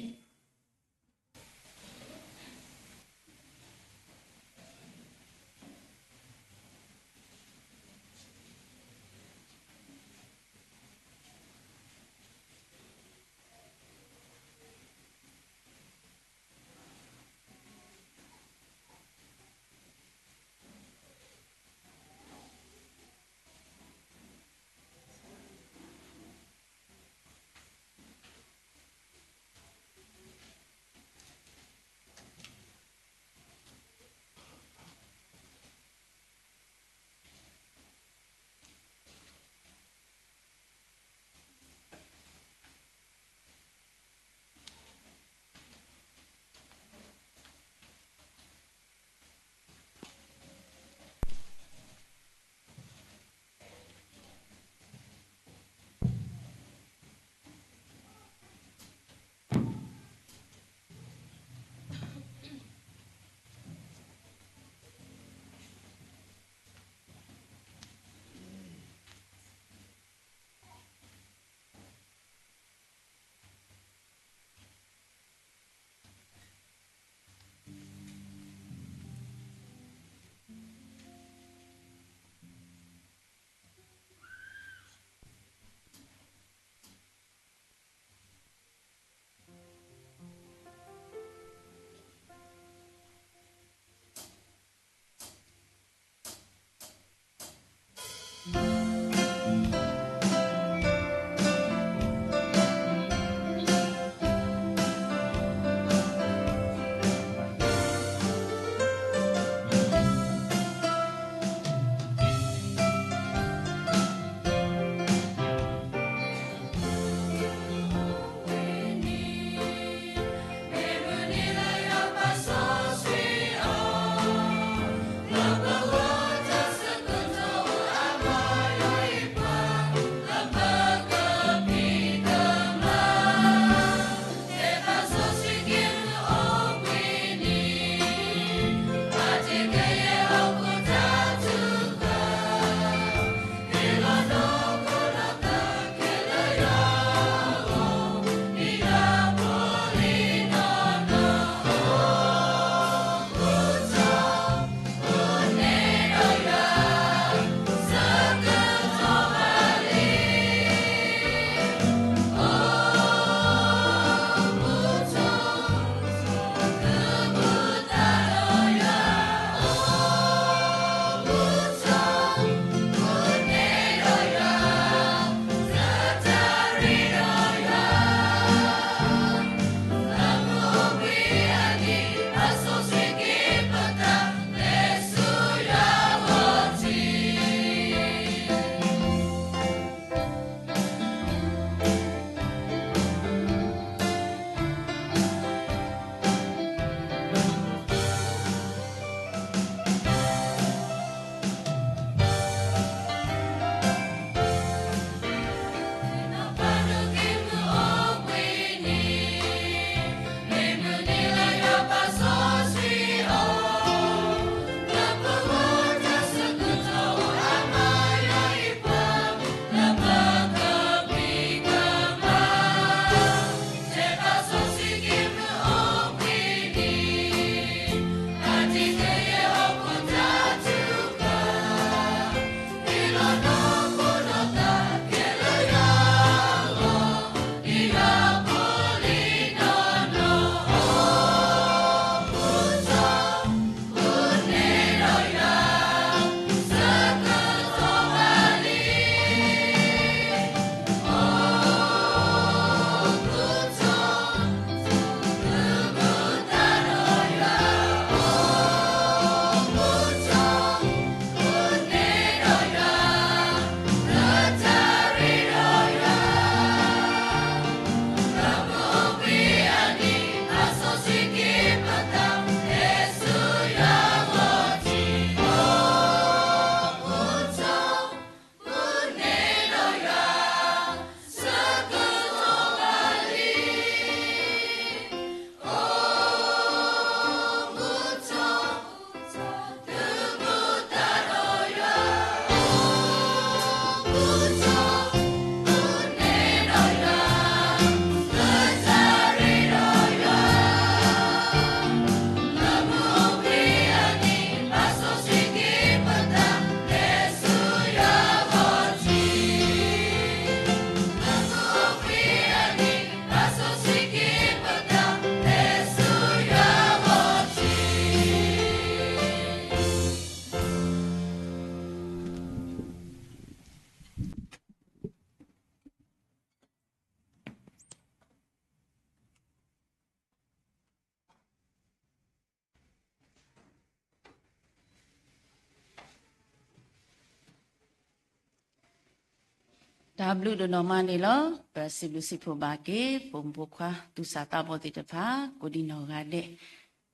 W ဒနော်မနေလောပစီလူစီဖိုဘာကေပုံပခွာသူစာတာဘောတိတဖာကိုဒီနော်ကတဲ့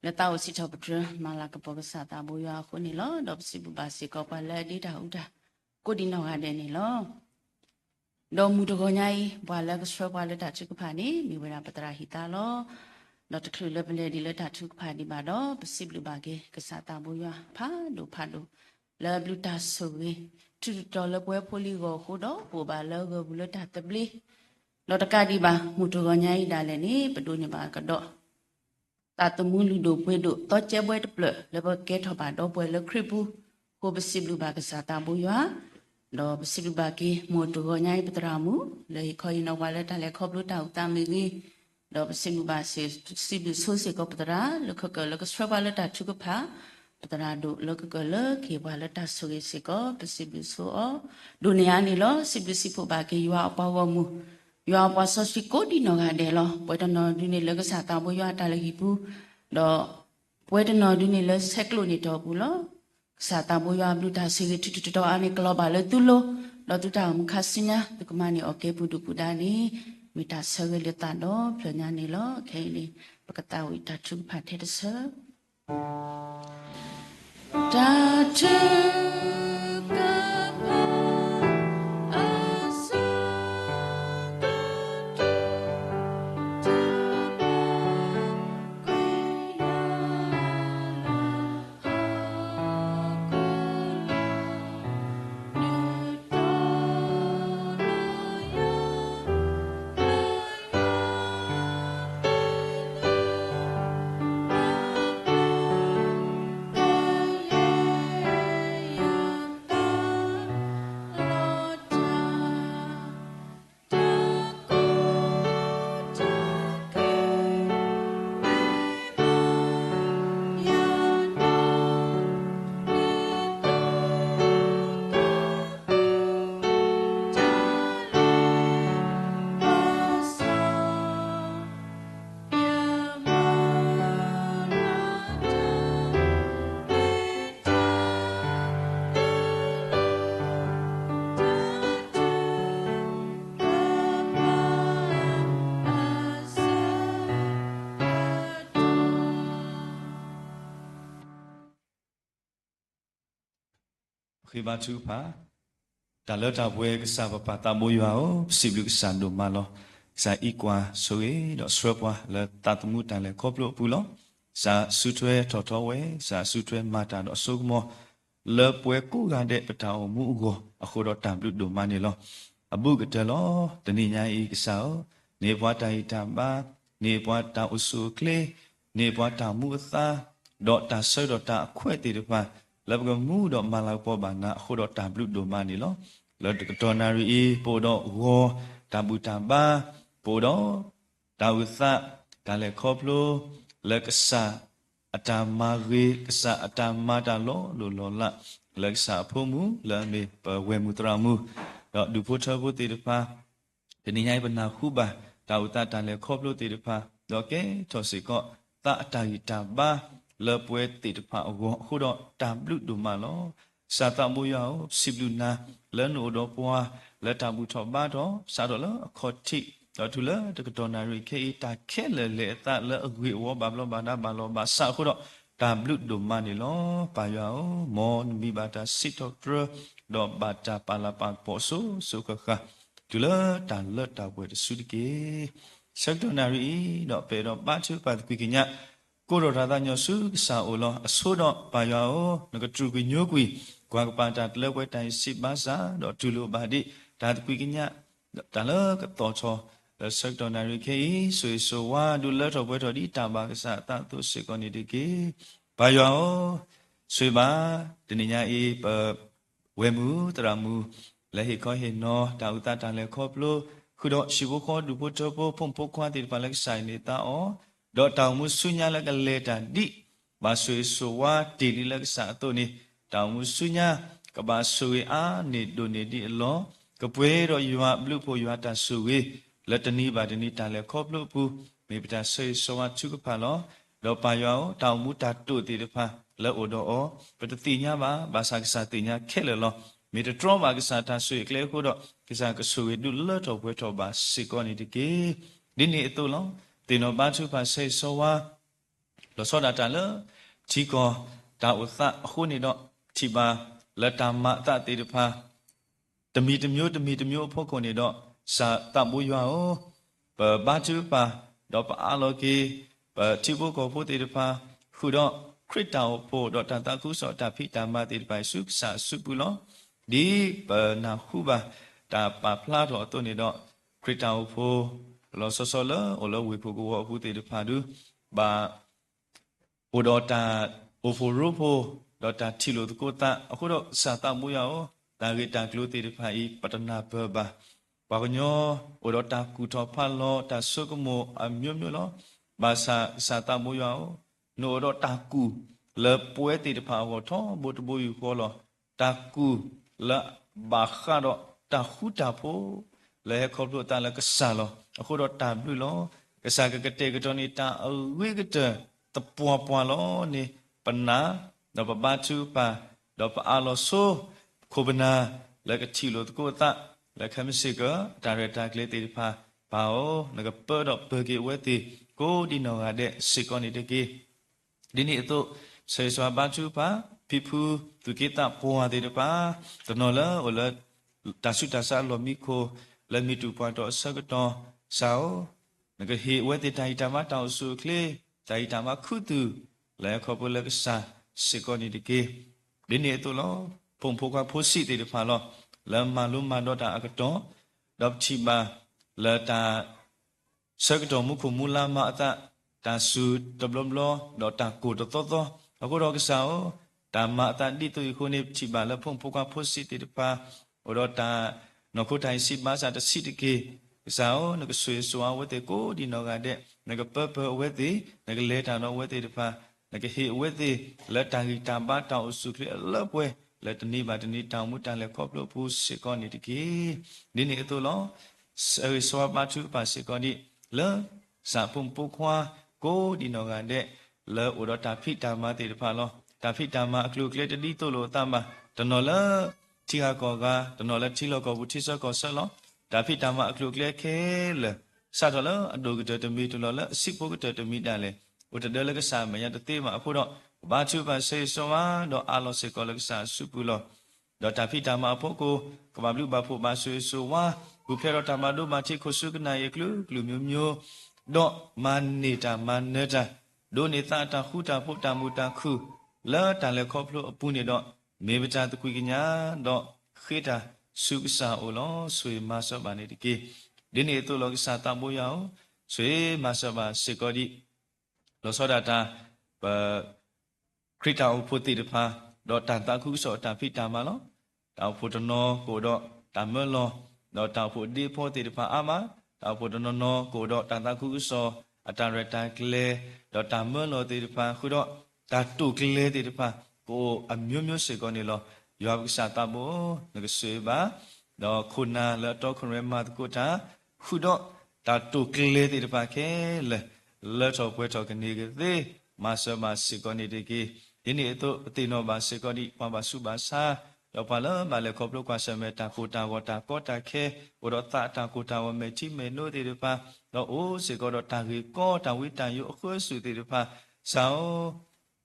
လက်တော့စီချပထမလာကပကစာတာဘောရခုနေလောတော့စီဘူဘာစီကောပါလက်ဒီတာဥတာကိုဒီနော်ကတဲ့နေလောတော့မူတကောညာဤဘွာလက်ကစဘွာလက်တာချုကဖာနေမိဝရပတရာဟိတာလောတော့တခလူလက်ပလေဒီလက်တာချုကဖာဒီပါတော့ပစီလူဘာကေကစာတာဘောရဖာလို့ဖာလို့လဲဘလူတာဆိုဝေတူတော်လပွဲဖိုလီကိုခုတော့ပူပါလောကဘူးလတာတပလီလောတကဒီပါမူတကောညာဤဒါလည်းနေပဒုညပါကတော့တာတမှုလူတို့ပွဲတို့တော့ကျဲပွဲတပလလေဘကဲထပါတော့ပွဲလခရစ်ဘူးကိုပစီလူဘာကစာတာဘောရတော့ပစီလူဘာကေမူတကောညာဤပတရာမူလေခေါ်ရင်တော့ဝါလက်တာလည်းခေါ်လို့တောက်တမီကြီးတော့ပစီလူဘာစီစီလူဆိုးစီကပတရာလခကလကစရပါလက်တာချုကဖာပတရာတို့လကကလခေဘလက်တာဆိုရစီကောပစီလူဆိုအဒုနီယာနီလောစီပစီဖို့ဘာကေရွာအပေါ်ဝမှုရွာပေါ်ဆော့စီကိုဒီနော်ကတဲ့လောပွဲတနော်ဒီနေလကစားတာဘရွာတာလဟီဘူးတော့ပွဲတနော်ဒီနေလဆက်ကလိုနေတော့ဘူးလောစားတာဘရွာဘလူတာစီရီတူတူတော့အနေကလောပါလေသူလို့တော့တူတာမခစညာဒီကမနီโอเคဘူးဒူပူဒါနီမိတာဆရလတာတော့ပြညာနေလောခဲနေပကတာဝီတာချုဖတ်တဲ့ဆာတာချုကခေဘာချူဖာဒါလတာဘွဲကစားပတာမိုးရွာကိုစီဘလူကစန်ဒိုမာလောစာအီကွာဆိုရတော့စရပွားလက်တတ်မှုတန်လေခေါပလို့ဘူးလောစာဆုထွဲထော်ထော်ဝဲစာဆုထွဲမာတာတော့ဆုကမောလေပွဲကူကတဲ့ပတောင်မှုကိုအခုတော့တံပလူဒိုမာနေလောအဘုကတလောတဏိညာဤကစားနေဘွားတိုင်တံပါနေဘွားတောင်အဆုကလေးနေဘွားတောင်မှုအသာတော့တာဆွဲတော့တာအခွဲ့တည်တော့လဘကမှုတော့မလာပေါ်ပါနာခုတော့တံပလူဒိုမာနေလောလောတကတော်နာရီပို့တော့ဝေါ်တံပူတံပါပို့တော့ဒါဝသဒါလည်းခေါပလိုလက်ကစားအတမာရေကစားအတမာတလောလိုလောလလက်စားဖို့မူလာမေပဝဲမူတရာမူတော့ဒူဖို့ချဖို့တေတဖာဒီနေ့ညပနာခုပါဒါဝသတန်လည်းခေါပလိုတေတဖာတော့ကဲထောစီကောသအတာယတပါလပွဲတေတဖာအခုတော့တံပလူဒိုမာလောစာတမိုးယောစီဘလူနာလနိုတော့ပွားလက်တဘူးထောပါတော့စာတော့လအခေါ်တိတော့သူလတကတော်နာရီခေတာခဲလေအတလအဂွေဝဘာဘလဘာနာဘာလောဘာစာခုတော့တံပလူဒိုမာနေလောပါယောမောမိဘာတာစစ်တော့တော့ဘာတာပါလာပါပေါ်ဆိုစုခခသူလတန်လတာပွဲစုတကေဆက်တော်နာရီတော့ပေတော့ပါချုပါကွေကညကိုရောသာညောစုစာအိုလောအဆိုးတော့ပါယောငကတူကညိုကွီကွာကပါတာတလက်ဝဲတိုင်စစ်ပါစာတော့ဒူလိုပါဒီဒါကွေကညတလကတော့ချောဆက်တော်နာရီခေဆွေဆိုဝါဒူလက်တော်ပွဲတော်ဒီတာပါကစားတသူစစ်ကောနေဒီကေဘာယောဆွေပါတနိညာအေပဝဲမှုတရာမှုလက်ဟိခောဟိနောတာဥတတန်လေခောပလို့ခုတော့ရှိဘခောဒူဖို့တော့ဖုန်ဖို့ခွာတိပါလက်ဆိုင်နေတာအောတော့တောင်မှုဆုညာလက်ကလေတန်ဒီဘာဆွေဆိုဝါတီလီလက်စားတော့နေတောင်မှုဆုညာကဘာဆွေအားနေဒိုနေဒီအလောကပွဲတော့ယူဟာဘလူဖို့ယူဟာတဆူဝေလက်တနီးပါတနီးတန်လေခေါပလို့ဘူးမေပတာဆွေဆိုဝါချုကဖာလောတော့ပါယောတောင်မှုတာတို့တီတဖာလက်အိုတော့ပတတိညာပါဘာသာကစားတိညာခဲလေလော มีแต่ตรอมากิสาตาสุยเคลโคดกิสากสุยดูเลิศเอาไว้ทบาสิกอนิดิเกดินี่ตัวลองตีนอบาทุปาเซโซวาเราสอดาตาเลชีกอตาอุตะคู่นี่ดอกชีบาละตามะตะติดพาตมีตมีพวกคนนี่ดอกสาตะบุยว่าโอบาทุปาดอกปะอาโลกีชีบุกอพุติดพาคู่ดอกคริสตาวโพดอกตาตะคุสอตาพิตามาติดไปสุกษาสุบุลอดีนาคู่บาตาปาพลาดอตัวนี่ดอกคริสตาวโพเราสอเลโอเลวิพุกวพุติดพาดูบาโอดอตาโอโฟโรโพดอตาทิโลตโกตาအခုတော့စာတမှုရအောင်ဒါဂေတာကလိုတေဖိုင်ပတနာဘဘာဘာကညောโอดอตาကူထောဖတ်လောတာဆုကမောအမျိုးလောဘာစာတမှုရအောင်နိုဒอตาကူလေပွဲတေဖာဟောထောဘုတ်ဘူယူခေါ်လောတာကူလဘာခါတော့တာခုတာဖိုလေခေါ်လို့တာလကဆာလောအခုတော့တာပြီလောကဆာကကတေကတော်နေတာအဝိကတတပွားပွားလောနေပနာတော့ပဘာချူပါတော့ပအာလောဆိုခုဘနာလကချီလို့တကိုတာလကမစိကဒါရတာကလေးတေဖာဘာဩလကပတော့ဘကေဝဲတီကိုဒီနောကတဲ့စိကောနေတကေဒီနေ့တော့ဆေဆွာဘာချူပါဖိဖူသူကေတာပွားတေတပါတနော်လာဩလတာဆုတာဆာလောမီခိုလမီတူပွားတော့ဆကတော့ဆောငကဟေဝဲတေတိုင်တာမတောင်ဆုကလေတိုင်တာမခုတူလဲခေါ်ပလကဆာစေကောနီဒီကေဒီနေ့တော့လောပုံဖိုကဖိုးစီတေဖာလောလမလုံးမတော့တာအကတော့ဒေါချီဘာလာတာဆကတော့မခုမူလာမအတာတာဆုတဘလဘလောတော့တာကိုတော့အခုတော့ကစားတာမအတာဒီတူခုနေချီဘာလပုံဖိုကဖိုးစီတေဖာဩတော့တာနခုတိုင်စီဘာစာတစီတကေsao nó cái suy xóa với thế cố đi nó cái đấy nó cái bơ với thế nó cái lệ thằng nó với thế được pha nó cái hiệu với thế lệ thằng cái tam bát tàu sụt lệ lớp với lệ tận đi bà tận đi tàu mũi tàu lệ khóp lỗ phu sẽ con đi thì kì đi này tôi lo sợi xóa bát chú bà sẽ con đi lỡ xả phun phun hoa cố đi nó cái đấy lỡ ở đó ta phi tam bát thì được pha lo ta phi tam bát kêu lệ tận đi tôi lo tam bát tận nó lỡ chi hà cò ga tận nó lỡ chi lo cò bút chi sao cò sao loဒါဖိတမအကလုကလေခဲလေစတော်လအဒိုကတတမီတလလစိပုကတတမီတန်လေဥတဒလကစာမယတတေမအခုတော့ဘာချူပါဆေဆောဝါတော့အာလောစေကောလကစာစုပူလောတော့ဒါဖိတမအဖို့ကိုကဘာဘလူဘာဖို့ဘာဆွေဆိုဝါဘူဖေရတမဒုမတိခုစုကနာယကလူမျိုးမျိုးတော့မနေတာမနေတာဒိုနေတာတခုတာဖို့တမူတခုလာတန်လေခေါပလို့အပူနေတော့မေပချတကွေကညာတော့ခေတာสุกษาโอลอสวยมาสบานิติเกดิเนตุลอกษาตะโมยาสวยมาสบาสิกอดิลอสอดาตาคริตาอุพุติตภาดอตันตะคุสอตาภิตามาลอตาอุพุตโนโกดอตามลอดอตาอุพุดิโพติตภาอามาตาอุพุตโนโนโกดอตันตะคุสอအတရတကလေဒေါတာမလောတိဖာခုတော့တာတုကလေတိဖာကိုအမျိုးမျိုးစေကောနေလောယောဂစာတဘောငကဆွေပါတော့ခုနာလတော့ခရမတ်ကိုတာခုတော့တာတုကလေတိဖာခဲလေလက်တော့ပွဲတော့ကနေကသေးမဆမစေကောနေတကေဒီနေ့တော့အတိနောပါစေကောဒီပပါစုပါစာတော့ပါလားမလဲခေါပလို့ကွာဆမေတာကိုတာဝတာကောတာခဲဘရောတာတာကိုတာဝမေချိမေနိုတိဖာတော့အိုးစေကောတော့တာကြီးကောတာဝိတန်ယုအခုစုတိဖာဆောင်း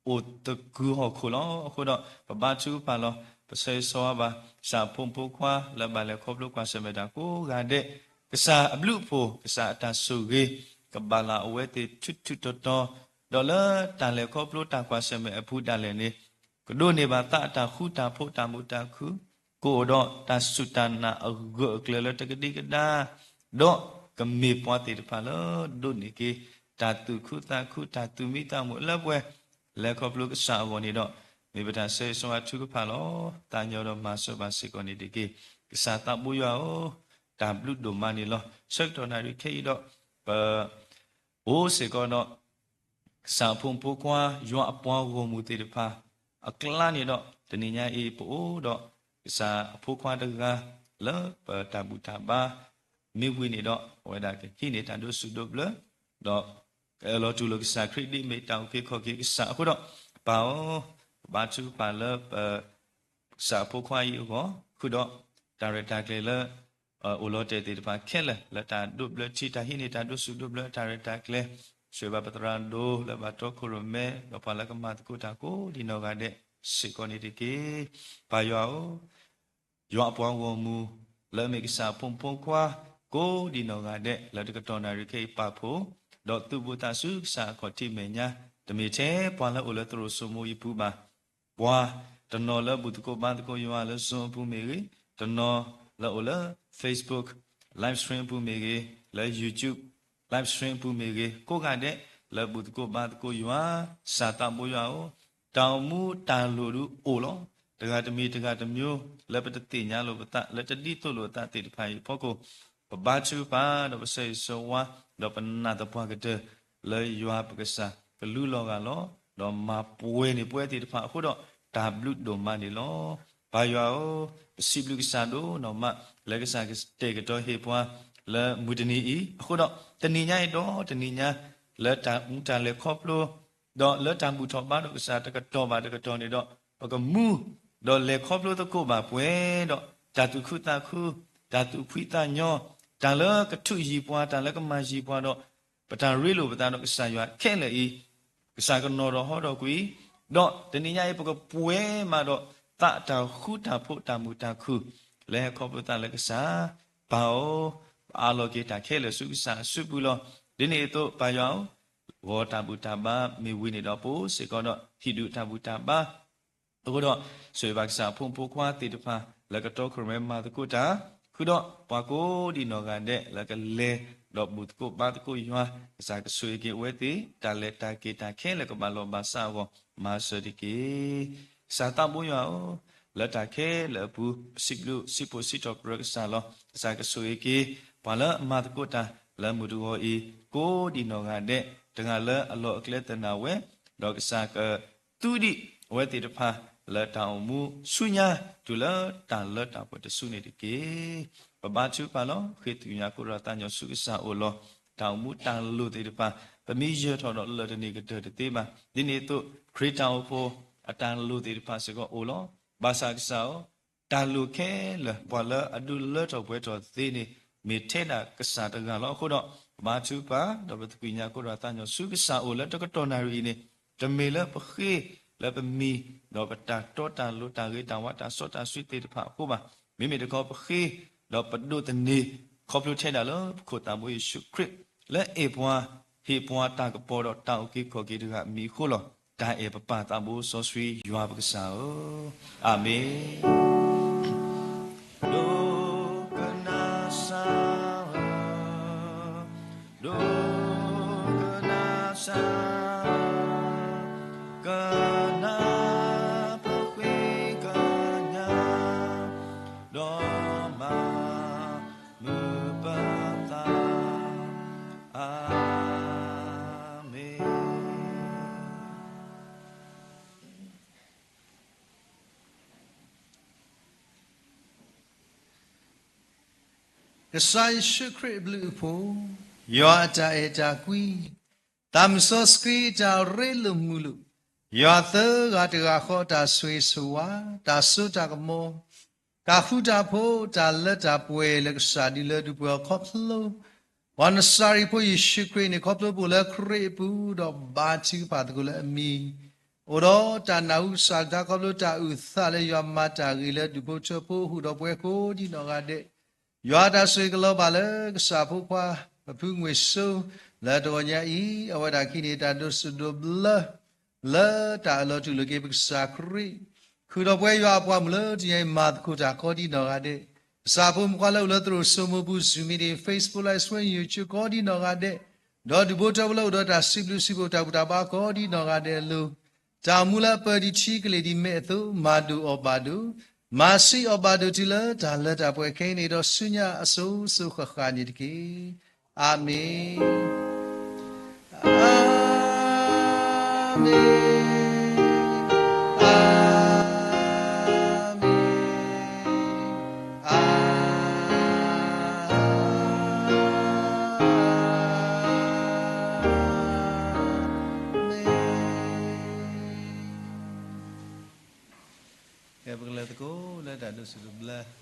အိုတကူဟခုလောအခုတော့ပပချူပါလောပစေဆောပါစာဖုံဖုခွာလဘလည်းခေါပလို့ကွာဆမေတာကိုကတဲ့ကစားအဘလူဖို့ကစားအတဆုကြီးကဘာလာအဝဲတိချွတ်ချွတ်တော်ဒေါ်လာတန်လေခေါပလို့တာကွာဆမေအဖူတန်လေနေကဒိုနေပါတတာခုတာဖို့တာမူတာခုကိုတော့တဆုတနာအဂုကလလတကတိကဒါတော့ကမေပွားတိတဖာလို့ဒုနေကေတာတုခုတာခုတာတုမိတာမူလပွဲလေခေါပလို့ကစားဝန်နေတော့မေပတာဆေဆွာထုကဖာလောတာညောတော့မဆောပါစေကောနေတကေကစားတပူယောတာဘလူဒိုမနီလောဆက်တော်နာရီခေတော့အိုးစေကောတော့စာဖုံပိုကွာယောအပွားကိုမူတိတဖာအကလာနေတော့တဏိညာအေပို့တော့စာဖိုးခွာတကလောတာဘူတာပါမေဝိနေတော့ဝဲတာခိနေတာတို့စုတို့ဘလတော့ကဲလောတူလောကစာခရစ်ဒီမေတောင်ခေခောကေစာအခုတော့ဘာဘာချူပါလ စာဖို့ခွာယူကိုခုတော့ဒါရတာကလေးလဲအိုလောတဲ့တဲ့ပါခဲလဲလက်တာဒုဘလချီတာဟိနေတာဒုစုဒုဘလဒါရတာကလေးဆွေဘပတရန်ဒိုလဘတော့ခရမဲတော့ပါလကမတ်ကိုတာကိုဒီနောကတဲ့စေကောနေတကေဘာယောအပွားဝမူလဲမေကစာပုံပုံခွာကိုဒီနောကတဲ့လက်တကတော်နာရခေပဖို့တော့သူဘုတာစုစာခေါ်တိမေညာတမေချေပွာလဲအိုလဲသူတို့စုမူဤပူပါဘွာတနော်လဲဘုတကိုဘာတကိုယောလဲစုံပူမေရီတနော်လဲအိုလဲ Facebook live stream ပူမေရီလဲ YouTube live stream ပူမေရီကိုကတဲ့လဲဘုတကိုဘာတကိုယောစာတမိုးယောတောင်မူတန်လူလူအိုလောတကတမီတကတမျိုးလဲပတတိညာလိုပတလဲတတိတုလိုတတိတဖိုင်ဖို့ကိုဘာချူပါတော့ပစေဆိုဝါတော့ပနာတပွားကတဲ့လဲယောပကစားကလူလောကလောတော့မပွဲနေပွဲတိတဖာအခုတော့ဒါဘလူဒိုမနီလောဘာယောစီဘလူကစားတော့နော်မလဲကစားကတေကတော့ဟေပွားလဲမူဒနီအခုတော့တဏိညာတော့တဏိညာလဲတာမူတလဲခေါပလို့တော့လဲတာမူထောပါတော့ကစားတကတော့ပါတကတော့နေတော့ကမူတော့လဲခေါပလို့တကိုပါပွဲတော့ဓာတုခုတခုဓာတုဖွိတညောတန်လကထုရီပွားတန်လကမရီပွားတော့ပတန်ရီလိုပတန်တော့ကစားရွာခဲလေဤကစားကနော်တော့ဟောတော့ကွီတော့တဏိညာရဲ့ပကပွဲမှာတော့တတာခုတာဖို့တာမူတာခုလဲခေါပလို့တန်လကစားဘာအာလောကေတာခဲလေစုကစားစုဘူးလောဒီနေ့တော့ဘာယောင်ဝေါ်တာဘူတာဘာမေဝီနေတော့ပို့စေကောတော့ဟိဒုတာဘူတာဘာအခုတော့ဆွေဘက်စာဖုန်ပိုခွာတေတဖာလကတော့ခရမဲမာတကုတာခုတော့ပွားကိုဒီနော်ကန်တဲ့လကလေတော့ဘူတကုဘာတကုယွာစာကဆွေကေဝဲတိတာလက်တာကေတာခဲလကဘာလောဘာစာဝမာစဒီကေစာတဘွယောလက်တာခဲလဘူးစိဘလူစိပိုစိတော့ပရကစာလောစာကဆွေကေဘာလမာတကုတာလမှုတူဟောဤကိုဒီနော်ကန်တဲ့တငါလဲအလောအကလက်တနာဝဲတော့ကစားကတူဒီဝဲတိတဖာလက်တောင်မူဆုညာဒူလာတန်လက်တာပေါ်တဆုနေတကေပပချူပါလောခေတူညာကိုရတညောဆုကစားအိုလောတောင်မူတန်လူတိတဖာပမီရထော်တော့လက်တနေကတဲ့တေးမှာဒီနေ့တော့ခရစ်တောင်ဖို့အတန်လူတိတဖာစကောအိုလောဘာသာကစားတန်လူခဲလဘလအဒူလက်တော့ဘွဲတော်သေးနေမေထဲတာကစားတကလောအခုတော့မာချူပါတော့ပတကွေညာကိုရတညောဆုကစားအိုလက်တကတော်နာရီနေတမေလပခေလပမီတော့ပတာတောတာလူတာရေတာဝတာစောတာဆွေတေတဖာခုပါမိမိတကောပခေတော့ပဒုတနေခေါပလူထဲတာလောခိုတာမွေရှုခရစ်လက်အေပွားဟေပွားတာကပေါ်တော့တောက်ကိခေါကိတကမီခိုလောဒါအေပပတာဘူစောဆွေယွာပကစားအာမင်လောကနာစာလောကနာစာကစားရှုခရစ်ဘလူးဖို့ယောတာအတာကွီတမ်ဆောစကီတာရဲလမှုလူယောသဂတကခေါ်တာဆွေဆွာတာဆုတာကမောတာခုတာဖို့တာလက်တာပွဲလက်စားဒီလက်duပွဲခေါပလိုဝန်စာရီဖို့ယေရှုခရစ်နေခေါပလိုဘူးလက်ခရစ်ဘူးတော့ဘာချီပါတကူလက်အမီဩတော့တာနာဥစာတာခေါပလိုတာဥသလေယောမတာရီလက်duဖို့ချဖို့ဟူတော့ပွဲကိုဒီတော့ကတဲ့ယောတာဆွေကလောပါလေကစားဖို့ခွာမဖူးငွေဆုလာတော်ညာဤအဝဒခိနေတာဒုစဒဘလာတာလောတူလကေပစာခရီခုတော့ပွဲရွာပွားမလို့ဒီမတ်ခုတာခေါ်ဒီနော်ကတဲ့စာဖို့မခွာလို့လို့သူစုံမဘူးဇူမီဒီ Facebook live stream YouTube ခေါ်ဒီနော်ကတဲ့တော့ဒီဘတ်တဘလို့တော့တာစီဘလူစီဘတာဘူတာပါခေါ်ဒီနော်ကတဲ့လို့တာမူလာပဒီချီကလေးဒီမဲ့သူမာဒူအော်ပါဒူမာစီအဘဒူတီလာဒါလက်တာပွဲခိနေတော့ဆုညာအစိုးစုခခာနေတကေအာမင်အာမင်အာမင်အာမင်ကဲဘယ်လိုလဲတကူ Jesus is blessed.